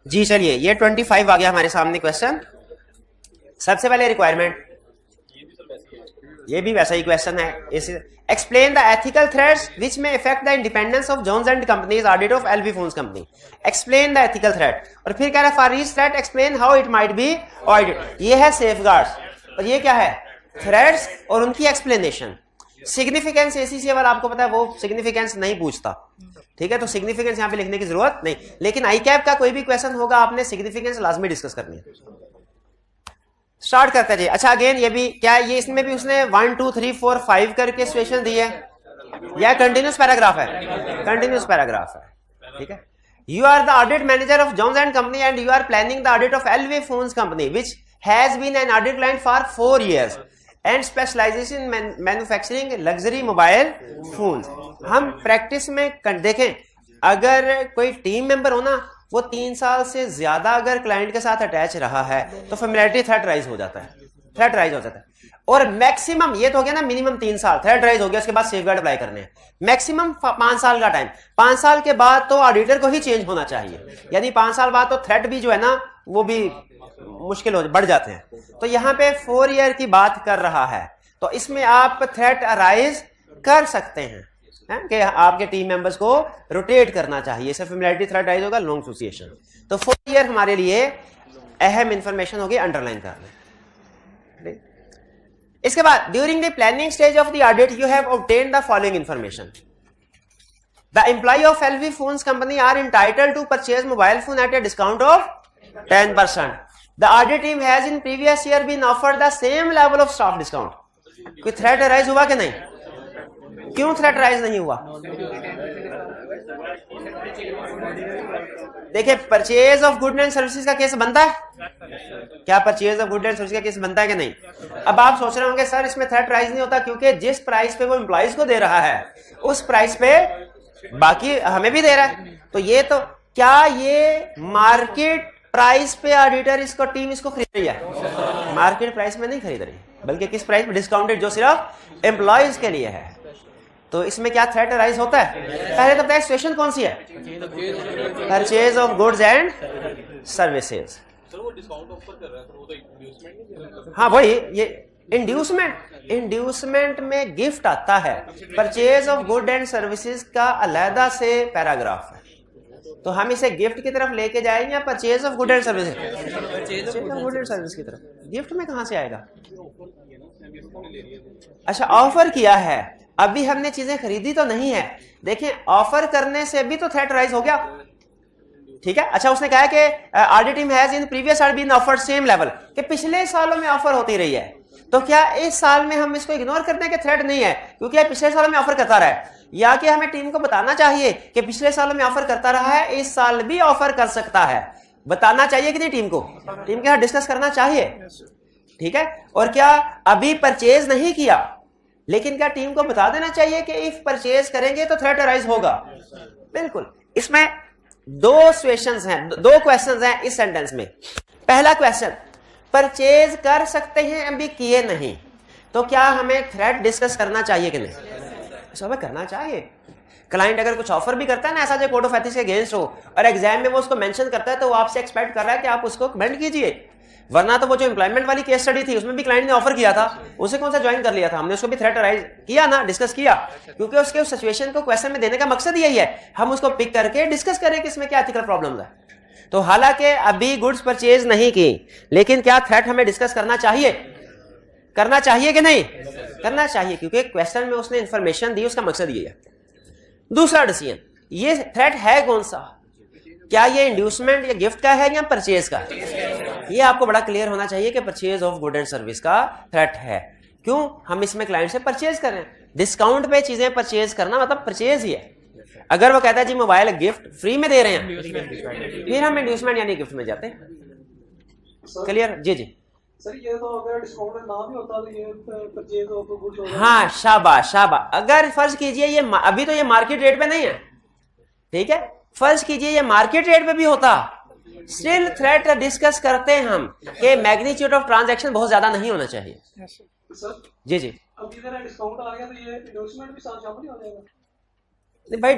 A: जी चलिए, ये 25 आ गया हमारे सामने क्वेश्चन। सबसे पहले रिक्वायरमेंट, ये भी वैसा ही क्वेश्चन है। Explain the ethical threats which may affect the independence of Jones and company's audit of LV phones company. Explain the ethical threat, और फिर कह रहा है for each threat explain how it might be audit. ये है safeguards, और ये क्या है, थ्रेट्स और उनकी एक्सप्लेनेशन। सिग्निफिकेंस ACCA वाला आपको पता है वो सिग्निफिकेंस नहीं पूछता, ठीक है, तो सिग्निफिकेंस यहाँ पे लिखने की जरूरत नहीं, लेकिन ICAP का कोई भी क्वेश्चन होगा आपने सिग्निफिकेंस लाजमी डिस्कस करनी है। स्टार्ट करते हैं। अच्छा अगेन ये भी क्या, ये इसमें भी उसने 1 2 3 4 5 करके सिचुएशन दी है, या कंटिन्यूस पैराग्राफ है, कंटिन्यूस पैराग्राफ है, ठीक है। You are the audit manager of Jones and company and you are planning the audit of LV phones company which has been an audit client for 4 years and specialisation in manufacturing luxury mobile phones. हम practice में देखें, अगर कोई team member हो ना, वो 3 साल से ज्यादा अगर क्लाइंट के साथ अटैच रहा है तो फेमिलियरिटी थ्रेट राइज हो जाता है, थ्रेट राइज हो जाता है। और मैक्सिमम, ये तो हो गया ना मिनिमम 3 साल, थ्रेट राइज हो गया, उसके बाद सेफगार्ड अप्लाई करने हैं। मैक्सिमम 5 साल का टाइम, 5 साल के बाद तो ऑडिटर को ही चेंज होना चाहिए, यानी 5 साल बाद तो थ्रेट भी जो है ना वो भी मुश्किल हो बढ़ जाते हैं। तो यहाँ पे 4 year की बात कर रहा है, तो इसमें आप थ्रेट अराइज कर सकते हैं कि आपके टीम मेंबर्स को रोटेट करना चाहिए, इससे फेमिलियरिटी थ्रेट राइज होगा, लॉन्ग एसोसिएशन। तो 4 year हमारे लिए अहम इंफॉर्मेशन होगी, अंडरलाइन कर लें। इसके बाद during the planning stage of the audit you have obtained the following information. The employ of LV phones company are entitled to purchase mobile phone at a discount of 10%. The audit team has in previous year been offered the same level of staff discount. कोई threat rise हुआ कि नहीं? क्यों threat rise नहीं हुआ? देखिए, purchase of good and services का case बनता है क्या? Purchase of good and service का केस बनता है कि नहीं? अब आप सोच रहे होंगे सर इसमें थ्रेट राइज नहीं होता क्योंकि जिस प्राइस पे वो एम्प्लॉइज को दे रहा है उस प्राइस पे बाकी हमें भी दे रहा है। तो ये तो क्या ये मार्केट प्राइस पे ऑडिटर इसको टीम इसको खरीद रही है? मार्केट प्राइस में नहीं खरीद रही, बल्कि किस प्राइस पे? डिस्काउंटेड, जो सिर्फ एम्प्लॉइज के लिए है। तो इसमें क्या थ्रेट राइज होता है? पहले तो बताइए सिचुएशन कौन सी है? Purchase of goods and services. हाँ वही, ये इंड्यूसमेंट में गिफ्ट आता है। Purchase of good and services का अलहदा से पैराग्राफ है, तो हम इसे गिफ्ट की तरफ लेके जाएंगे या purchase of good and services? Purchase of good and service की तरफ। गिफ्ट में कहां से आएगा? अच्छा, ऑफर किया है, अभी हमने चीजें खरीदी तो नहीं है। देखें, ऑफर करने से भी तो थ्रेट राइज हो गया, ठीक है। अच्छा, उसने कहा कि audit team has in previous year been offered same level, कि पिछले सालों में ऑफर होती रही है। तो क्या इस साल में हम इसको इग्नोर करते हैं कि थ्रेट नहीं है क्योंकि पिछले सालों में ऑफर करता रहा है? या कि हमें टीम को बताना चाहिए कि पिछले सालों में ऑफर करता रहा है, इस साल भी ऑफर कर सकता है? बताना चाहिए कि नहीं टीम को? टीम के साथ डिस्कस करना चाहिए, ठीक है। और क्या अभी परचेज नहीं किया, लेकिन क्या टीम को बता देना चाहिए कि इफ परचेज करेंगे तो थ्रेट अराइज होगा? बिल्कुल। इसमें दो सिचुएशंस हैं, दो क्वेश्चंस हैं इस सेंटेंस में। पहला क्वेश्चन, परचेज कर सकते हैं अभी किए नहीं, तो क्या हमें थ्रेट डिस्कस करना चाहिए कि नहीं? सब करना चाहिए। क्लाइंट अगर कुछ ऑफर भी करता है ना ऐसा जो कोड ऑफ एथिक्स के अगेंस्ट हो और एग्जाम में वो उसको मेंशन करता है, तो वो आपसे एक्सपेक्ट कर रहा है कि आप उसको कमेंट कीजिए। वरना तो वो जो एम्प्लॉयमेंट वाली केस स्टडी थी उसमें भी क्लाइंट ने ऑफर किया था, उसे कौन सा ज्वाइन कर लिया था? हमने उसको भी थ्रेट अराइज किया ना, डिस्कस किया, क्योंकि उसके उस सिचुएशन को क्वेश्चन में देने का मकसद यही है, हम उसको पिक करके डिस्कस करें कि इसमें क्या एथिकल प्रॉब्लम्स है। तो हालांकि अभी गुड्स परचेज नहीं की, लेकिन क्या थ्रेट हमें डिस्कस करना चाहिए? करना चाहिए कि नहीं? करना चाहिए, क्योंकि क्वेश्चन में उसने इंफॉर्मेशन दी, उसका मकसद ये है। दूसरा डिसीजन, ये थ्रेट है कौन सा? क्या ये इंड्यूसमेंट या गिफ्ट का है या परचेज का? ये आपको बड़ा क्लियर होना चाहिए कि purchase of good and service का थ्रेट है। क्यों? हम इसमें क्लाइंट से परचेज कर रहे हैं। डिस्काउंट पे चीजें परचेज करना मतलब परचेज ही है। अगर वो कहता है जी मोबाइल गिफ्ट फ्री में दे रहे हैं, फिर हम इंड्यूसमेंट यानी गिफ्ट में जाते हैं। क्लियर? जी जी
D: सर, ये तो अगर डिस्काउंट ना भी होता तो ये परचेज ऑफ गुड्स होगा।
A: हाँ, शाबाश शाबाश। अगर फर्ज कीजिए ये अभी तो ये मार्केट रेट पे नहीं है, ठीक है, फर्ज कीजिए ये मार्केट रेट पे भी होता, स्टिल थ्रेट डिस्कस करते हैं हम कि मैग्नीट्यूड ऑफ ट्रांजैक्शन बहुत ज्यादा नहीं होना चाहिए।
D: सर
A: जी जी,
D: अब इधर डिस्काउंट आ गया तो ये इंडोर्समेंट भी साथ शामिल हो जाएगा?
A: नहीं भाई,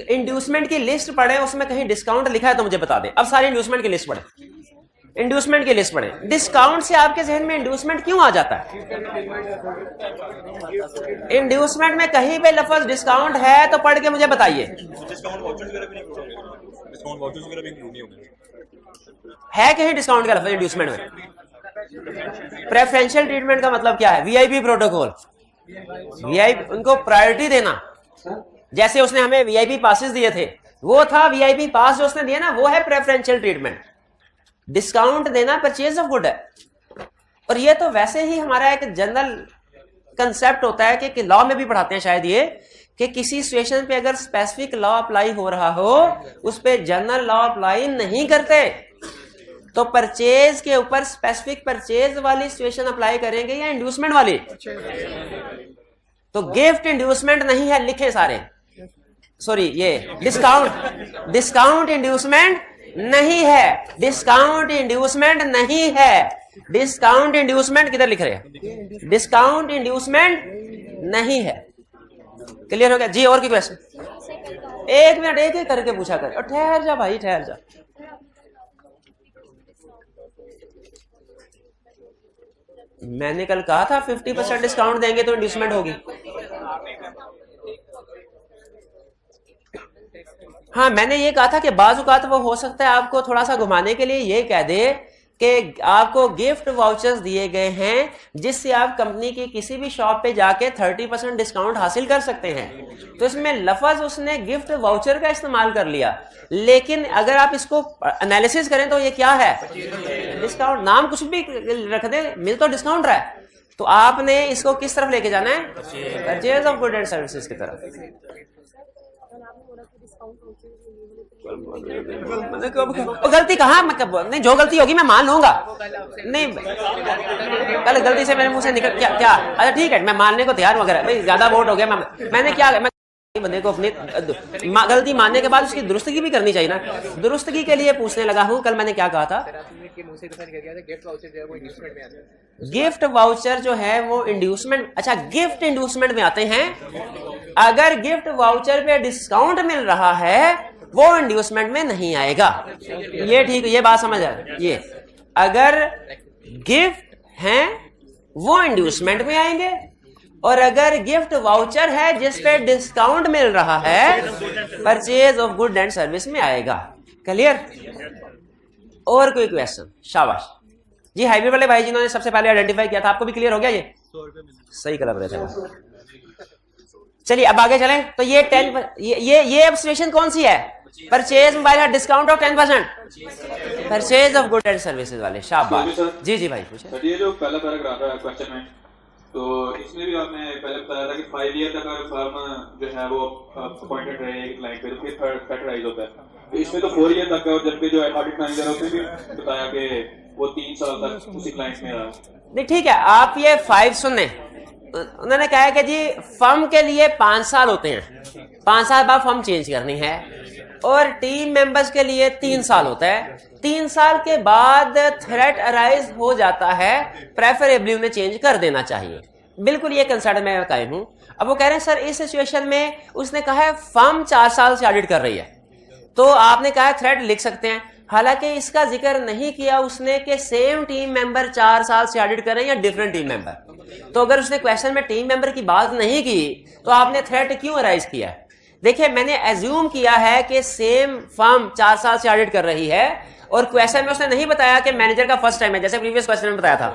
A: इंड्यूसमेंट की लिस्ट पढ़े, उसमें कहीं डिस्काउंट लिखा है तो मुझे बता दे। अब सारी इंड्यूसमेंट की लिस्ट पढ़े, इंड्यूसमेंट की लिस्ट पढ़े। डिस्काउंट से आपके जहन में इंड्यूसमेंट क्यों आ जाता है? इंड्यूसमेंट में कहीं पे लफ्ज डिस्काउंट है तो पढ़ के मुझे बताइए। है कहीं डिस्काउंट का लफ्ज इंड्यूसमेंट में? प्रेफरेंशियल ट्रीटमेंट का मतलब क्या है? वीआईपी प्रोटोकॉल, वीआईपी, उनको प्रायोरिटी देना। जैसे उसने हमें वीआईपी पासेस दिए थे, वो था वीआईपी पास जो उसने दिया ना, वो है प्रेफरेंशियल ट्रीटमेंट। डिस्काउंट देना परचेज ऑफ गुड है। और ये तो वैसे ही हमारा एक जनरल कंसेप्ट होता है कि लॉ में भी पढ़ाते हैं शायद ये, कि किसी सिचुएशन पे अगर स्पेसिफिक लॉ अप्लाई हो रहा हो, उस पे जनरल लॉ अप्लाई नहीं करते, तो परचेज के ऊपर स्पेसिफिक परचेज वाली सिचुएशन अप्लाई करेंगे या इंड्यूसमेंट वाली? तो गिफ्ट इंड्यूसमेंट नहीं है, लिखे सारे, सॉरी ये डिस्काउंट इंड्यूसमेंट नहीं है, डिस्काउंट इंड्यूसमेंट नहीं है। डिस्काउंट इंड्यूसमेंट किधर लिख रहे हैं? डिस्काउंट इंड्यूसमेंट नहीं है। क्लियर हो गया जी? और की क्वेश्चन? एक मिनट, एक एक करके पूछा कर। और ठहर जा भाई, ठहर जा। मैंने कल कहा था 50% डिस्काउंट देंगे तो इंड्यूसमेंट होगी। हाँ, मैंने ये कहा था कि बाज़-औक़ात वो हो सकता है आपको थोड़ा सा घुमाने के लिए ये कह दे कि आपको गिफ्ट वाउचर्स दिए गए हैं जिससे आप कंपनी की किसी भी शॉप पे जाके 30% डिस्काउंट हासिल कर सकते हैं। तो इसमें लफ्ज उसने गिफ्ट वाउचर का इस्तेमाल कर लिया, लेकिन अगर आप इसको एनालिसिस करें तो ये क्या है? डिस्काउंट। नाम कुछ भी रख दे, मिल तो डिस्काउंट रहा है। तो आपने इसको किस तरफ लेके जाना है? Purchase of good and services की तरफ। गलती कहाँ? नहीं, जो गलती होगी मैं मान लूंगा। नहीं, कल गलती से मेरे मुंह से निकल क्या? अच्छा ठीक है, मैं मानने को तैयार हूँ। अगर भाई ज्यादा वोट हो गया, मैंने क्या, मैं बंदे को अपनी गलती मानने के बाद उसकी दुरुस्तगी भी करनी चाहिए ना। दुरुस्तगी के लिए पूछने लगा हूँ। कल मैंने क्या कहा था? गिफ्ट वाउचर जो है वो इंड्यूसमेंट, अच्छा गिफ्ट इंड्यूसमेंट में आते हैं। अगर गिफ्ट वाउचर पे डिस्काउंट मिल रहा है वो इंड्यूसमेंट में नहीं आएगा। ये ठीक, ये बात समझ आ रही? ये अगर गिफ्ट हैं वो इंड्यूसमेंट में आएंगे, और अगर गिफ्ट वाउचर है जिस पे डिस्काउंट मिल रहा है, purchase of good and service में आएगा। क्लियर? और कोई क्वेश्चन? शाबाश जी। हाईवे वाले भाई जिन्होंने सबसे पहले आइडेंटिफाई किया था, आपको भी क्लियर हो गया? ये सही कलर रहे थे। चलिए अब आगे चलें। तो ये 10, ये अब सिचुएशन कौन सी है? Purchase mobile discount of 10%, purchase of good and services वाले। शाबाश जी जी भाई पूछे।
E: ये जो पहला पैराग्राफ है क्वेश्चन में, तो इसमें भी आपने पहले बताया था कि 5 ईयर तक अगर फर्म जो है वो अपॉइंटेड रहे एक क्लाइंट पे, तो फिर थर्ड राइज होता है। तो इसमें तो 4 ईयर तक है, और जबकि जो ऑडिट मैनेजर है उसने भी बताया कि वो 3 साल तक उसी क्लाइंट में रहा।
A: नहीं ठीक है, आप ये 5 सुनने। उन्होंने कहा है कि जी फर्म के लिए 5 साल होते हैं, 5 साल बाद फर्म चेंज करनी है, और टीम मेंबर्स के लिए 3 साल होता है। 3 साल के बाद थ्रेट अराइज हो जाता है, प्रेफरेबली उन्हें चेंज कर देना चाहिए। बिल्कुल ये कंसर्न मैं कायम हूं। अब वो कह रहे हैं सर इस सिचुएशन में उसने कहा है फर्म 4 साल से ऑडिट कर रही है, तो आपने कहा है थ्रेट लिख सकते हैं। हालांकि इसका जिक्र नहीं किया उसने कि सेम टीम मेंबर 4 साल से ऑडिट कर रहे हैं या डिफरेंट टीम मेंबर। तो अगर उसने क्वेश्चन में टीम मेंबर की बात नहीं की तो आपने थ्रेट क्यों अराइज किया? देखिए मैंने एज्यूम किया है कि सेम फर्म 4 साल से ऑडिट कर रही है, और क्वेश्चन में उसने नहीं बताया कि मैनेजर का फर्स्ट टाइम है, जैसे प्रीवियस क्वेश्चन में बताया था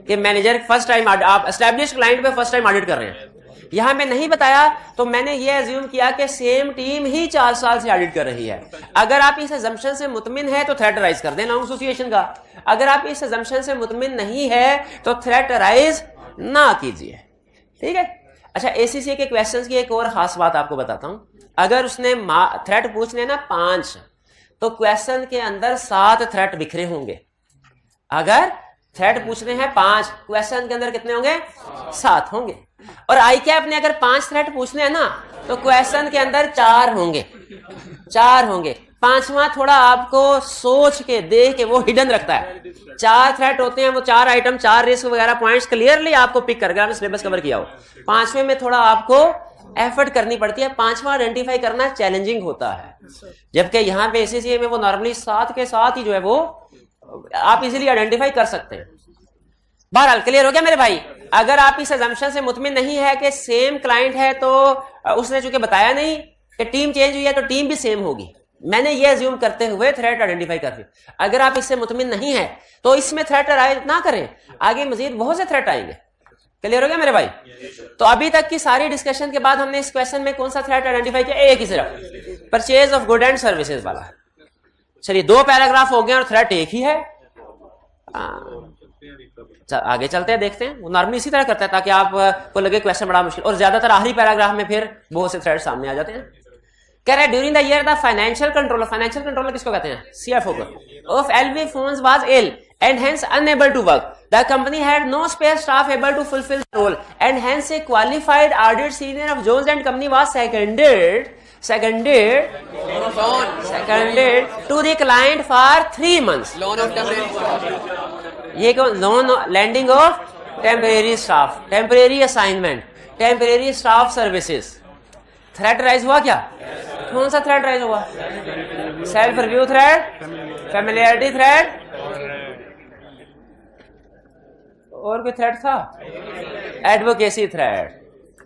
A: कि मैनेजर फर्स्ट टाइम, आप एस्टैब्लिश्ड क्लाइंट पे फर्स्ट टाइम ऑडिट कर रहे हैं। यहां में नहीं बताया, तो मैंने ये एज्यूम किया कि सेम टीम ही 4 साल से ऑडिट कर रही है। अगर आप इस अजम्पशन से मुतमिन है तो थ्रेट राइज कर देना एसोसिएशन का। अगर आप इस अजम्पशन से मुतमिन नहीं है तो थ्रेट राइज ना कीजिए। ठीक है? अच्छा, एसीसी के क्वेश्चंस की एक और खास बात आपको बताता हूं। अगर उसने थ्रेट पूछने ना 5, तो क्वेश्चन के अंदर 7 थ्रेट बिखरे होंगे। अगर थ्रेट पूछने हैं 5, क्वेश्चन के अंदर कितने होंगे? 7 होंगे। और आई कैप ने अगर 5 थ्रेट पूछने हैं ना, तो क्वेश्चन के अंदर 4 होंगे, 4 होंगे। 5वां थोड़ा आपको सोच के देख के वो हिडन रखता है। 4 थ्रेट होते हैं, वो 4 आइटम, 4 रिस्क वगैरह पॉइंट्स क्लियरली आपको पिक कर, अगर आपने सिलेबस कवर किया हो। 5वें में थोड़ा आपको एफर्ट करनी पड़ती है, 5वां आइडेंटिफाई करना चैलेंजिंग होता है, जबकि यहाँ पे ACCA में वो नॉर्मली 7 के साथ ही जो है वो आप इजीली आइडेंटिफाई कर सकते हैं। बहरहाल क्लियर हो गया मेरे भाई। अगर आप इस अजम्पशन से मुतमिन नहीं है कि सेम क्लाइंट है, तो उसने चूंकि बताया नहीं कि टीम चेंज हुई है तो टीम भी सेम होगी, मैंने ये अज्यूम करते हुए थ्रेट आइडेंटिफाई कर दी। अगर आप इससे मुतमिन नहीं है तो इसमें थ्रेट ना करें, आगे मजीद बहुत से थ्रेट आएंगे। क्लियर हो गया मेरे भाई। तो अभी तक की सारी डिस्कशन के बाद हमने इस क्वेश्चन में कौन सा थ्रेट आइडेंटिफाई किया? एक ही सिर्फ, purchase of good and services वाला। चलिए 2 पैराग्राफ हो गए और थ्रेट एक ही है। आगे चलते हैं, देखते हैं। वो नॉर्मली इसी तरह करता है ताकि आपको लगे क्वेश्चन बड़ा मुश्किल, और ज्यादातर आखिरी पैराग्राफ में फिर बहुत से थ्रेड सामने आ जाते हैं। कह रहा है during the year the financial controller किसको कहते हैं? CFO को, of LV phones was ill and hence unable to work. The company had no spare staff able to fulfill the role, and hence a qualified audit senior of Jones and Company was seconded to the client for 3 months. Loan of temporary. ये कौन? Loan lending of temporary staff, temporary assignment, temporary staff services. Threat rise हुआ क्या? कौन सा threat rise हुआ? Self review threat, familiarity threat, और कोई threat था? Advocacy threat.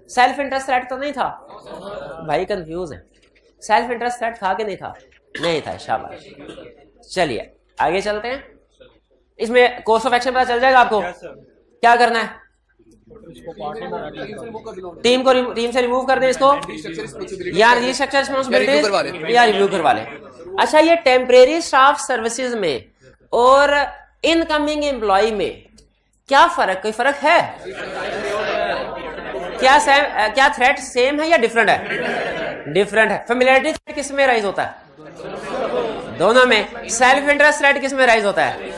A: Self interest threat तो नहीं था भाई, कंफ्यूज है। सेल्फ इंटरेस्ट थ्रेट था कि नहीं था? नहीं था, शाबाश। चलिए आगे चलते हैं। इसमें कोर्स ऑफ एक्शन पता चल जाएगा आपको। क्या करना है? टीम से रिमूव कर दें इसको, या रीस्ट्रक्चर रिस्पांसिबिलिटीज या रिव्यू करवा लें। अच्छा, ये टेम्परेरी स्टाफ सर्विसेज में और इनकमिंग एम्प्लॉय में क्या फर्क? कोई फर्क है क्या? क्या थ्रेट सेम है या डिफरेंट है? डिफरेंट है। फैमिलियरिटी थ्रेट किस में राइज होता है? दोनों में। सेल्फ इंटरेस्ट थ्रेट किस में राइज होता है?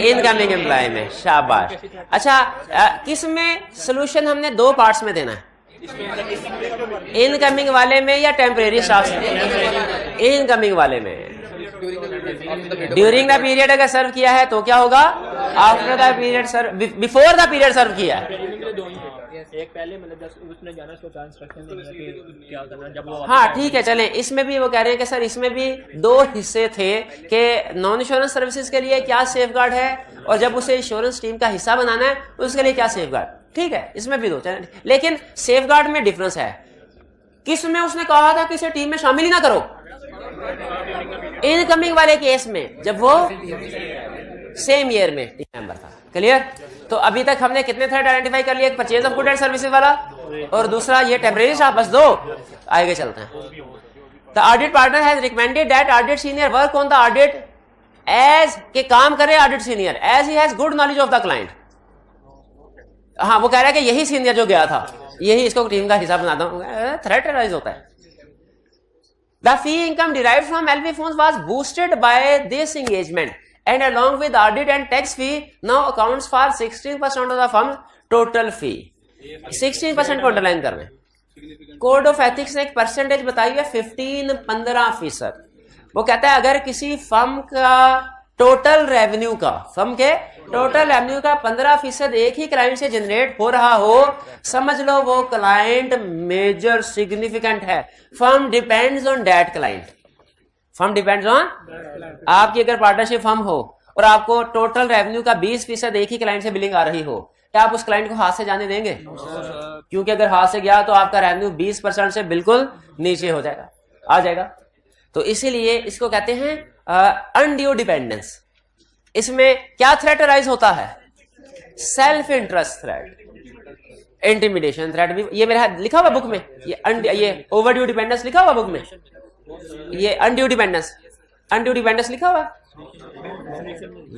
A: इनकमिंग एम्प्लॉय में। शाबाश। अच्छा, किस में सोल्यूशन हमने 2 पार्ट्स में देना है? इनकमिंग वाले में या टेम्परेरी स्टाफ? इनकमिंग वाले में। ड्यूरिंग द पीरियड अगर सर्व किया है तो क्या होगा? After the period serve, before the period serve किया है।
B: एक पहले मतलब उसने जाना उसको इंस्ट्रक्शन नहीं है कि क्या करना जब वो।
A: हाँ ठीक है, चलें। इसमें भी वो कह रहे हैं कि सर इसमें भी 2 हिस्से थे कि नॉन इंश्योरेंस सर्विसेज के लिए क्या सेफगार्ड है, और जब उसे इंश्योरेंस टीम का हिस्सा बनाना है उसके लिए क्या सेफगार्ड। ठीक है, इसमें भी 2, लेकिन सेफगार्ड में डिफरेंस है। किस में उसने कहा था कि इसे टीम में शामिल ही ना करो? इनकमिंग वाले केस में, जब वो सेम ईयर में टीम मेंबर था। क्लियर? तो अभी तक हमने कितने थ्रेट आइडेंटिफाई कर लिए? एक purchase of good and services वाला, और दूसरा ये टेम्परेरी स्टाफ। बस 2। आगे चलते हैं। The audit partner has recommended that audit senior work on the audit as के काम करे audit senior as he has good knowledge of the client. हाँ, वो कह रहा है कि यही सीनियर जो गया था यही इसको टीम का हिस्सा बनाता हूं। थ्रेट राइज होता है। The fee income derived from LV phones was boosted by this engagement, and along with audit and tax fee, now accounts for 16% of the firm's total fee. 16% को अंडरलाइन कर रहे हैं। कोड ऑफ एथिक्स ने एक percentage बताई है 15%। वो कहता है अगर किसी फर्म का टोटल रेवेन्यू का, फर्म के टोटल रेवेन्यू का 15% एक ही क्लाइंट से जनरेट हो रहा हो, समझ लो वो क्लाइंट मेजर सिग्निफिकेंट है। Firm depends on that client. Firm depends on, आपकी अगर पार्टनरशिप फर्म हो और आपको टोटल रेवेन्यू का 20% एक ही क्लाइंट से बिलिंग आ रही हो, क्या आप उस क्लाइंट को हाथ से जाने देंगे? क्योंकि अगर हाथ से गया तो आपका रेवेन्यू 20% से बिल्कुल नीचे हो जाएगा, आ जाएगा। तो इसीलिए इसको कहते हैं अनड्यू डिपेंडेंस। इसमें क्या थ्रेट राइज होता है? Self interest threat, intimidation threat भी। ये मेरा लिखा हुआ बुक में, ये ओवरड्यू डिपेंडेंस लिखा हुआ बुक में, ये अनड्यू डिपेंडेंस लिखा हुआ,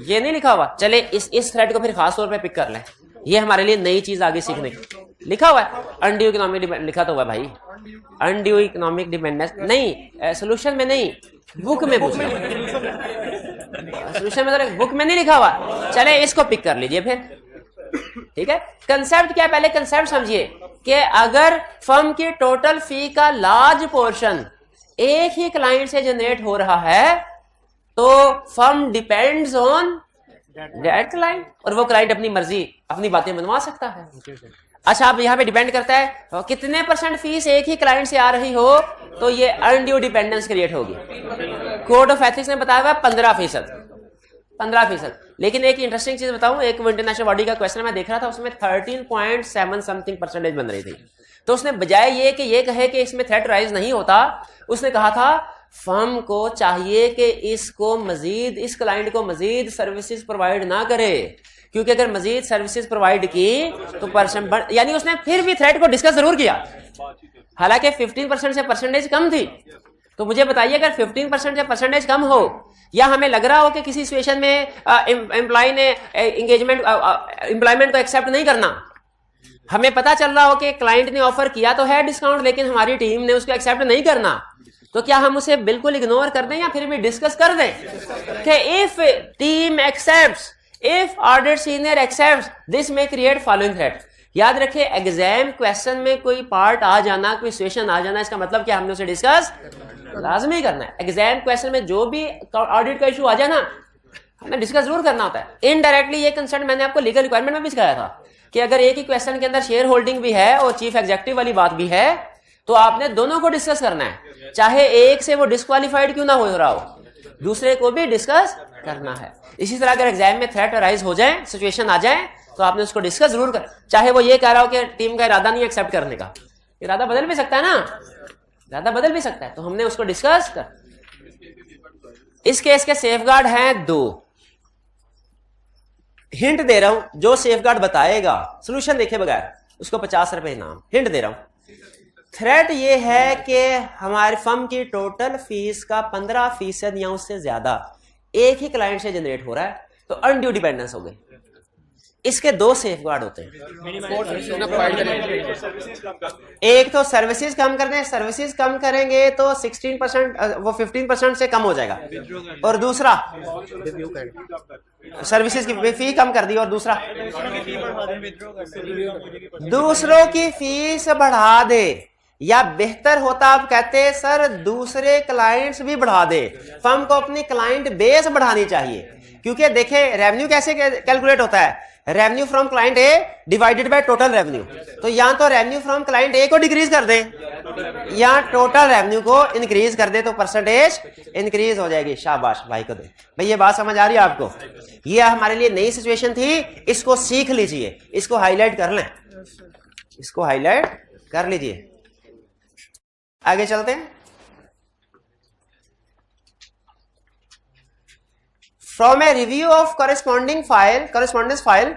A: ये नहीं लिखा हुआ। चले इस थ्रेड को फिर खास तौर पे पिक कर लें, ये हमारे लिए नई चीज आगे सीखने की। लिखा हुआ है अनड्यू इकोनॉमिक डिपेंडेंस, लिखा तो हुआ भाई अनड्यू इकोनॉमिक डिपेंडेंस। नहीं, सोल्यूशन में नहीं, बुक में पूछना। सोल्यूशन में तो बुक में नहीं लिखा हुआ। चले इसको पिक कर लीजिए फिर, ठीक है। कंसेप्ट क्या, पहले कंसेप्ट समझिए कि अगर फर्म की टोटल फी का लार्ज पोर्शन एक ही क्लाइंट से जनरेट हो रहा है तो firm depends on that client, और वो क्लाइंट अपनी मर्जी अपनी बातें मनवा सकता है। अच्छा, अब यहाँ पे डिपेंड करता है कितने % फीस एक ही क्लाइंट से आ रही हो तो ये अनड्यू डिपेंडेंस क्रिएट होगी। कोड ऑफ एथिक्स ने बताया हुआ 15%। लेकिन एक इंटरेस्टिंग चीज बताऊं, एक इंटरनेशनल बॉडी का क्वेश्चन मैं देख रहा था, उसमें 13.7 समथिंग % बन रही थी। तो उसने बजाय ये कि ये कहे कि इसमें थ्रेट राइज नहीं होता, उसने कहा था फर्म को चाहिए कि इसको मजीद, इस क्लाइंट को मजीद सर्विसेज प्रोवाइड ना करे, क्योंकि अगर मजीद सर्विसेज प्रोवाइड की तो परसेंट बढ़, यानी उसने फिर भी थ्रेट को डिस्कस जरूर किया, हालांकि 15% से परसेंटेज कम थी। तो मुझे बताइए, अगर 15% से परसेंटेज कम हो, या हमें लग रहा हो कि किसी सिचुएशन में एम्प्लॉय ने एम्प्लॉयमेंट को एक्सेप्ट नहीं करना, हमें पता चल रहा हो कि क्लाइंट ने ऑफर किया तो है डिस्काउंट, लेकिन हमारी टीम ने उसको एक्सेप्ट नहीं करना, तो क्या हम उसे बिल्कुल इग्नोर कर दें या फिर भी डिस्कस कर दें कि if team accepts, if audit senior accepts, this में क्रिएट फॉलोइंग थ्रेट। याद रखिए, एग्जाम क्वेश्चन में कोई पार्ट आ जाना, कोई सिचुएशन आ जाना, इसका मतलब क्या हमने उसे डिस्कस लाजमी करना है। एग्जाम क्वेश्चन में जो भी ऑडिट का इशू आ जाए ना, हमें डिस्कस जरूर करना होता है। इनडायरेक्टली ये कंसर्न मैंने आपको लीगल रिक्वायरमेंट में भी सिखाया था कि अगर एक ही क्वेश्चन के अंदर शेयर होल्डिंग भी है और चीफ एग्जीक्यूटिव वाली बात भी है, तो आपने दोनों को डिस्कस करना है, चाहे एक से वो डिस्क्वालीफाइड क्यों ना हो रहा हो, दूसरे को भी डिस्कस करना है। इसी तरह अगर एग्जाम में थ्रेट अराइज हो जाए, सिचुएशन आ जाए, तो आपने उसको डिस्कस जरूर कर, चाहे वो ये कह रहा हो कि टीम का इरादा नहीं एक्सेप्ट करने का, इरादा बदल भी सकता है ना, इरादा बदल भी सकता है, तो हमने उसको डिस्कस कर। इस केस के सेफगार्ड हैं 2, हिंट दे रहा हूं, जो सेफगार्ड बताएगा सोल्यूशन देखे बगैर उसको 50 रुपए इनाम, हिंट दे रहा हूं। थ्रेट ये है कि हमारे फर्म की टोटल फीस का 15% या उससे ज्यादा एक ही क्लाइंट से जनरेट हो रहा है, तो अनड्यू डिपेंडेंस हो गई। इसके 2 सेफगार्ड होते हैं, एक तो सर्विसेज कम कर दें, सर्विसेज कम करेंगे तो 16%, वो 15% से कम हो जाएगा, और दूसरा सर्विसेज की फी कम कर दी, और दूसरा दूसरों की फीस बढ़ा दे, या बेहतर होता आप कहते सर दूसरे क्लाइंट्स भी बढ़ा दे। फर्म को अपनी क्लाइंट बेस बढ़ानी चाहिए, क्योंकि देखें रेवेन्यू कैसे कैलकुलेट होता है, revenue from client A divided by total revenue. तो या तो रेवेन्यू फ्रॉम क्लाइंट ए को डिक्रीज कर दें या टोटल रेवेन्यू को इंक्रीज कर दे, तो परसेंटेज इंक्रीज हो जाएगी। शाबाश भाई को दे। भाई ये बात समझ आ रही है आपको? ये हमारे लिए नई सिचुएशन थी, इसको सीख लीजिए, इसको हाईलाइट कर लें, इसको हाईलाइट कर लीजिए। आगे चलते हैं। From a review of correspondence file,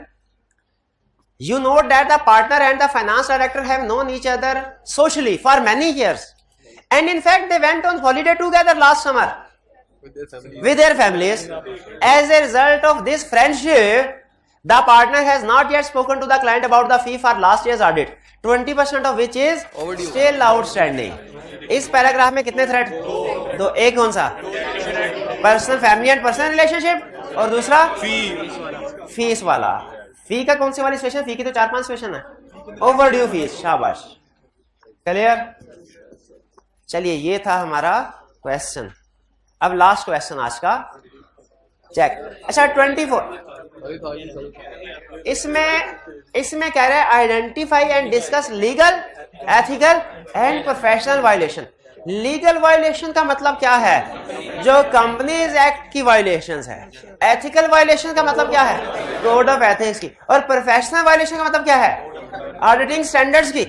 A: you note that the partner and the finance director have known each other socially for many years, and in fact they went on holiday together last summer with their families. As a result of this friendship, the partner has not yet spoken to the client about the fee for last year's audit, 20% of which is still outstanding. इस paragraph में कितने thread? 2। एक कौन सा? Personal, family and personal relationship, और दूसरा fees वाला। फी का कौन सी वाली सिचुएशन? फी की तो 4-5 सिचुएशन है। Overdue fees. शाबाश, क्लियर। चलिए, ये था हमारा क्वेश्चन। अब लास्ट क्वेश्चन आज का चेक। अच्छा 24, इसमें कह रहे हैं identify and discuss legal, ethical and professional violation. Legal violation का मतलब क्या है? जो कंपनीज एक्ट की वायलेशंस है। एथिकल वायलेशन का मतलब क्या है? कोड ऑफ एथिक्स की। और प्रोफेशनल वायलेशन का मतलब क्या है? ऑडिटिंग स्टैंडर्ड्स की।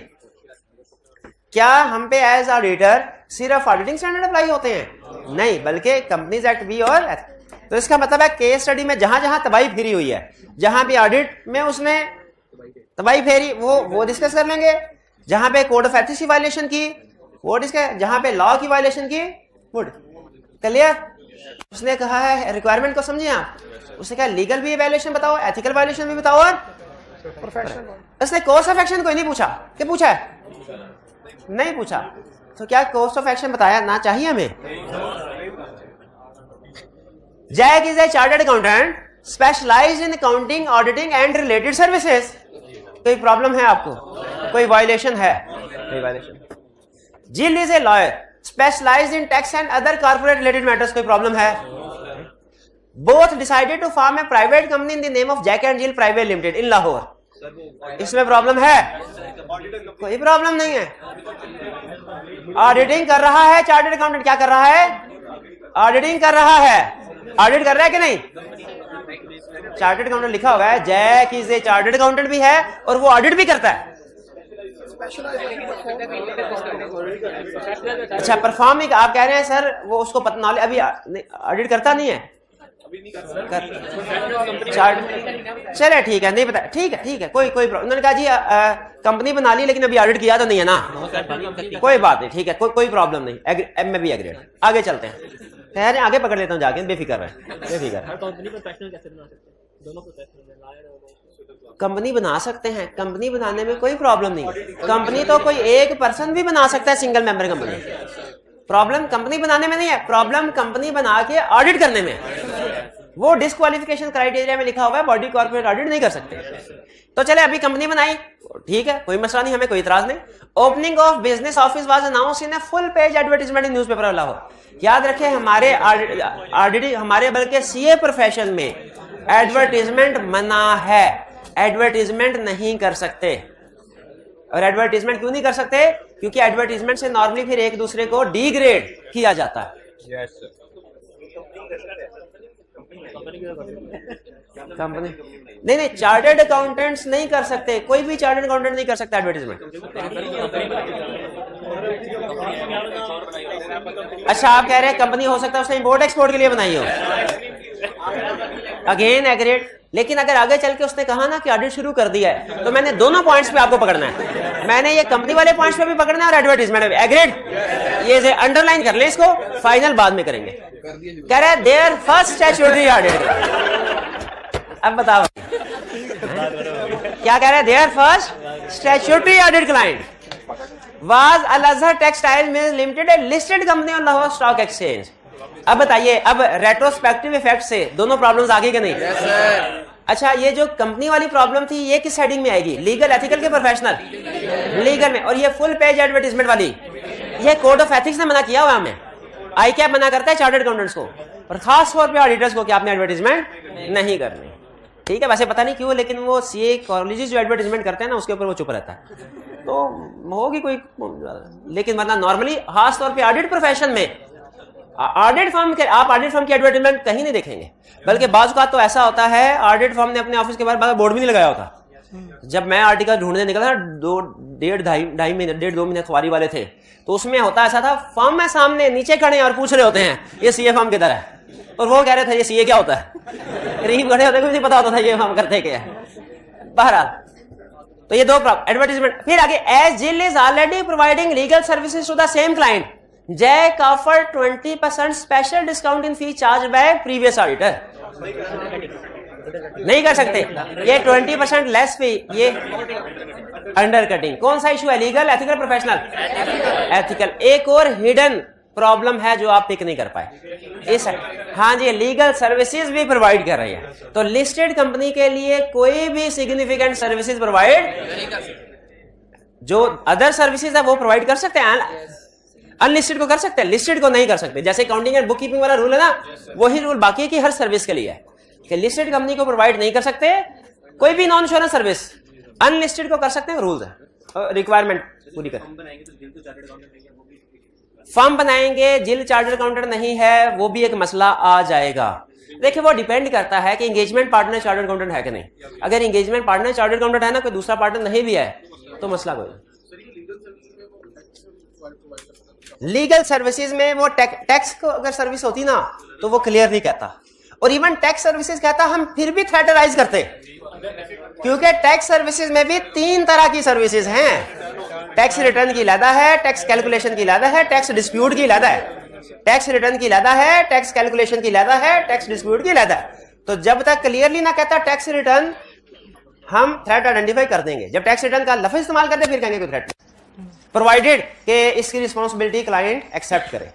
A: क्या हम पे एज ऑडिटर सिर्फ ऑडिटिंग स्टैंडर्ड अप्लाई होते हैं? नहीं, बल्कि कंपनीज एक्ट भी। और तो इसका मतलब है केस स्टडी में जहां जहां तबाही फेरी हुई है, जहां भी ऑडिट में उसने तबाही फेरी, वो डिस्कस कर लेंगे। जहां पे कोड ऑफ एथिक्स की वायलेशन की वो डिस्कस, जहां पे लॉ की वायलेशन की वो। क्लियर? उसने कहा है रिक्वायरमेंट को समझिए आप। उसने कहा लीगल भी वायलेशन बताओ, एथिकल वायलेशन भी बताओ, और प्रोफेशनल। उसने कोर्स ऑफ एक्शन कोई नहीं पूछा। क्या पूछा है? नहीं पूछा। तो क्या कोर्स ऑफ एक्शन बताया ना चाहिए हमें? Jack is a chartered accountant specialised in accounting, auditing and related services. कोई प्रॉब्लम है आपको? कोई वायलेशन है? कोई violation. Jill is a lawyer specialised in tax and other corporate related matters. कोई प्रॉब्लम है? Both decided to form a private company in the name of Jack and Jill private limited in Lahore. इसमें problem है? कोई problem नहीं है। Auditing कर रहा है चार्टर्ड अकाउंटेंट, क्या कर रहा है? ऑडिटिंग कर रहा है। ऑडिट कर रहा है कि नहीं? चार्टर्ड अकाउंटेंट लिखा हुआ है, Jack is a chartered accountant भी है और वो ऑडिट भी करता है। अच्छा, परफॉर्मिंग आप कह रहे हैं सर वो उसको पता अभी ऑडिट करता नहीं है? चले ठीक है, नहीं पता, ठीक है, कोई उन्होंने कहा जी कंपनी बना ली लेकिन अभी ऑडिट किया तो नहीं है ना, कोई बात नहीं, ठीक है, कोई प्रॉब्लम नहीं, मैं भी एग्रीड। आगे चलते हैं, कह रहे हैं आगे पकड़ लेता हूँ जाके, बेफिक्र है, कंपनी बना सकते हैं, कंपनी बनाने में कोई प्रॉब्लम नहीं है। कंपनी तो कोई एक पर्सन भी बना सकता है, single member company. Problem company बनाने में नहीं है, प्रॉब्लम कंपनी बना के ऑडिट करने में। वो डिस्क्वालिफिकेशन क्राइटेरिया में लिखा हुआ है, बॉडी कॉर्पोरेट ऑडिट नहीं कर सकते। तो चले अभी कंपनी बनाई, ठीक है, कोई मसला नहीं, हमें कोई इतराज नहीं। Opening of business office was announced in a full page advertisement in newspaper Lahore. याद रखें हमारे ऑडिटिंग, हमारे बल्कि सीए प्रोफेशन में एडवर्टीजमेंट मना है, एडवर्टीजमेंट नहीं कर सकते। और एडवर्टीजमेंट क्यों नहीं कर सकते? क्योंकि एडवर्टीजमेंट से नॉर्मली फिर एक दूसरे को डिग्रेड किया जाता है। कंपनी नहीं, चार्टर्ड अकाउंटेंट्स नहीं कर सकते, कोई भी चार्टर्ड अकाउंटेंट नहीं कर सकता एडवर्टीजमेंट। अच्छा, आप कह रहे हैं कंपनी हो सकता है उसने इंपोर्ट एक्सपोर्ट के लिए बनाई हो, अगेन एग्रीड। लेकिन अगर आगे चल के उसने कहा ना कि ऑडिट शुरू कर दिया है, तो मैंने दोनों पॉइंट्स पे आपको पकड़ना है। मैंने ये कंपनी वाले पॉइंट्स पे भी पकड़ना है और एडवर्टीजमेंट में भी। एग्रीड, ये अंडरलाइन कर ले इसको, फाइनल बाद में करेंगे। कह रहे हैं देयर फर्स्ट स्टैट्यूटरी ऑडिट। अब बताओ क्या कह रहे हैं? Their first statutory audit client was Al Azhar textile mills limited, a listed company on Lahore stock exchange. अब बताइए, अब रेट्रोस्पेक्टिव इफेक्ट से दोनों प्रॉब्लम्स आ गई कि नहीं? अच्छा, ये जो कंपनी वाली प्रॉब्लम थी ये किस हेडिंग में आएगी? लीगल, एथिकल के प्रोफेशनल? लीगल में। और ये फुल पेज एडवर्टीजमेंट वाली, ये कोड ऑफ एथिक्स ने मना किया हुआ हमें। आई कैप मना करता है चार्टर्ड अकाउंटेंट्स को और खास तौर पे ऑडिटर्स को कि आपने एडवर्टीजमेंट नहीं करनी। ठीक है, वैसे पता नहीं क्यों, लेकिन वो सीए कॉलेजेस जो एडवर्टीजमेंट करते हैं ना उसके ऊपर वो चुप रहता है, तो होगी कोई, लेकिन वरना नॉर्मली खास तौर पे ऑडिट प्रोफेशन में ऑडिट फर्म के, आप ऑडिट फर्म की एडवर्टीजमेंट कहीं नहीं देखेंगे। बल्कि बाज़ का तो ऐसा होता है ऑडिट फर्म ने अपने ऑफिस के बाहर बोर्ड भी नहीं लगाया होता। जब मैं आर्टिकल ढूंढने निकला था, 2 महीने अखबारी वाले थे, तो उसमें होता ऐसा था, फर्म में सामने नीचे खड़े और पूछ रहे होते हैं ये सीए फर्म किधर है, और वो कह रहे थे ये सीए क्या होता है। करीब खड़े होते, कुछ नहीं पता होता था ये फर्म करते क्या है। बहरहाल, तो ये दो एडवर्टीजमेंट। फिर आगे, as Jill is already providing legal services to the same client, Jack offer 20% special discount in fee charge by previous auditor. नहीं कर सकते ये 20% लेस फी, ये अंडर कटिंग। कौन सा इशू है? Legal, ethical, professional? एथिकल। एक और हिडन प्रॉब्लम है जो आप पिक नहीं कर पाए इस, हाँ जी, लीगल सर्विसेज भी प्रोवाइड कर रही है। तो लिस्टेड कंपनी के लिए कोई भी सिग्निफिकेंट सर्विसेज प्रोवाइड, जो अदर सर्विसेज है वो प्रोवाइड कर सकते हैं, अनलिस्टेड को कर सकते हैं, लिस्टेड को नहीं कर सकते। जैसे अकाउंटिंग एंड बुक कीपिंग वाला रूल है ना, वही रूल बाकी की हर सर्विस के लिए है कि लिस्टेड कंपनी को प्रोवाइड नहीं कर सकते कोई भी नॉन इंश्योरेंस सर्विस, अनलिस्टेड को कर सकते हैं, रूल्स है, रिक्वायरमेंट पूरी कर। फर्म बनाएंगे, जिल चार्टर्ड अकाउंटेंट नहीं है, वो भी एक मसला आ जाएगा। देखिए, वो डिपेंड करता है कि एंगेजमेंट पार्टनर चार्टर्ड अकाउंटेंट है कि नहीं। अगर एंगेजमेंट पार्टनर चार्टर्ड अकाउंटेंट है ना, कोई दूसरा पार्टनर नहीं भी है, तो मसला कोई। लीगल सर्विसेज में वो टैक्स को अगर सर्विस होती ना तो वो क्लियर नहीं कहता, और इवन टैक्स सर्विसेज कहता हम फिर भी थ्रेटराइज करते, क्योंकि टैक्स सर्विसेज में भी 3 तरह की सर्विसेज हैं। टैक्स रिटर्न की अलग है, टैक्स कैलकुलेशन की अलग है, टैक्स डिस्प्यूट की अलग है। टैक्स रिटर्न की अलग है, टैक्स कैलकुलेशन की अलग है, टैक्स डिस्प्यूट की अलग है। तो जब तक क्लियरली ना कहता टैक्स रिटर्न, हम थ्रेट आइडेंटिफाई कर देंगे। जब टैक्स रिटर्न का लफ्ज इस्तेमाल करते फिर कहेंगे कोई थ्रेट, प्रोवाइडेड कि इसकी रिस्पॉन्सिबिलिटी क्लाइंट एक्सेप्ट करे।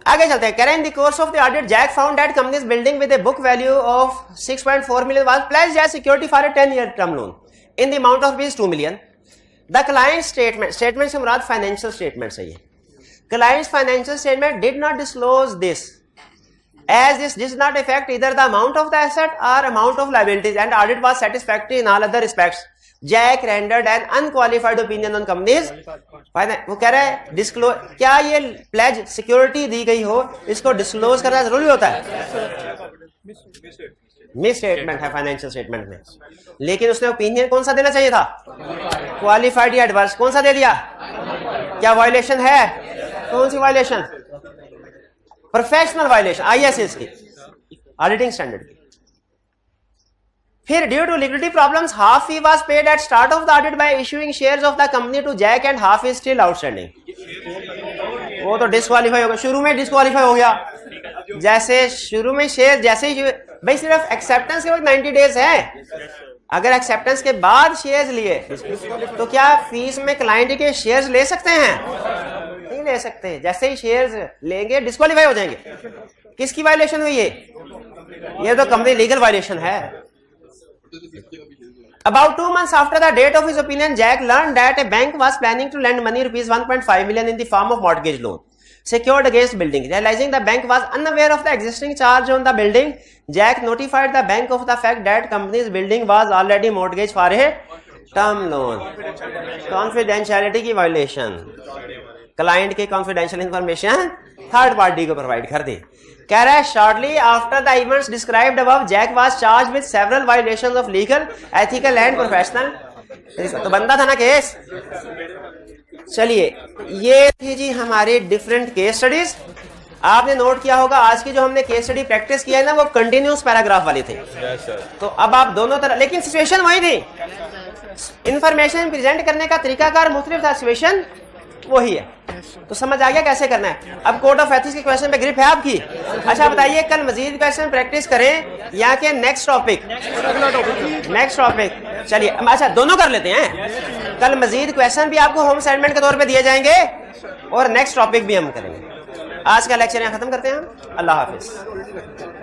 A: आगे चलते हैं। In the course of the audit, Jack found that company's building with a book value of 6.4 million was placed as security for a 10-year term loan in the amount of ₹2 million। The client statement से मुराद financial statement है। ये client's financial statement did not disclose this as this did not affect either the amount of the asset or amount of liabilities and audit was satisfactory in all other respects, Jack rendered an unqualified opinion on companies. वो कह रहा है disclose, क्या ये pledge security दी गई हो इसको disclose करना जरूरी होता है? मिस स्टेटमेंट है फाइनेंशियल स्टेटमेंट में, लेकिन उसने ओपिनियन कौन सा देना चाहिए था? क्वालिफाइड या एडवर्स, कौन सा दे दिया? क्या वायलेशन है? कौन सी वायलेशन? प्रोफेशनल वायलेशन, ISS की, ऑडिटिंग स्टैंडर्ड की। फिर due to liquidity problems half fee was paid at start of the audit by issuing shares of the company to Jack and half is still outstanding. वो तो disqualify हो गया, शुरू में disqualify हो गया। जैसे शुरू में शेयर, जैसे ही भाई सिर्फ एक्सेप्टेंस के वक्त 90 डेज है, अगर एक्सेप्टेंस के बाद शेयर्स लिए तो क्या फीस में क्लाइंट के शेयर्स ले सकते हैं? नहीं ले सकते। जैसे ही शेयर्स लेंगे डिस्क्वालीफाई हो जाएंगे। किसकी वायलेशन हुई ये तो कंपनी लीगल वायलेशन है। About 2 months after the date of his opinion, Jack learned that a bank was planning to lend money rupees 1.5 million in the form of mortgage loan secured against building. Realizing the bank was unaware of the existing charge on the building, Jack notified the bank of the fact that company's building was already mortgaged for a term loan. Confidentiality की violation, client की confidential information third party को provide कर दी। कह रहा है shortly after the events described above Jack was charged with several violations of legal, ethical and professional. तो बंदा था ना केस। चलिए, ये थी जी हमारी डिफरेंट केस स्टडीज। आपने नोट किया होगा आज की जो हमने केस स्टडी प्रैक्टिस किया है ना, वो कंटिन्यूस पैराग्राफ वाली थी। तो अब आप दोनों तरह, लेकिन सिचुएशन वही थी, इंफॉर्मेशन प्रेजेंट करने का तरीकाकार मुख्तलिफ था, सिचुएशन वही है। तो समझ आ गया कैसे करना है। अब कोड ऑफ एथिक्स के क्वेश्चन पे ग्रिप है आपकी? अच्छा बताइए, कल मजीद क्वेश्चन प्रैक्टिस करें या कि नेक्स्ट टॉपिक? Next topic. चलिए, अच्छा दोनों कर लेते हैं। कल मजीद क्वेश्चन भी आपको होम असाइनमेंट के तौर पे दिए जाएंगे और नेक्स्ट टॉपिक भी हम करेंगे। आज का लेक्चर यहाँ खत्म करते हैं हम। अल्लाह हाफिज।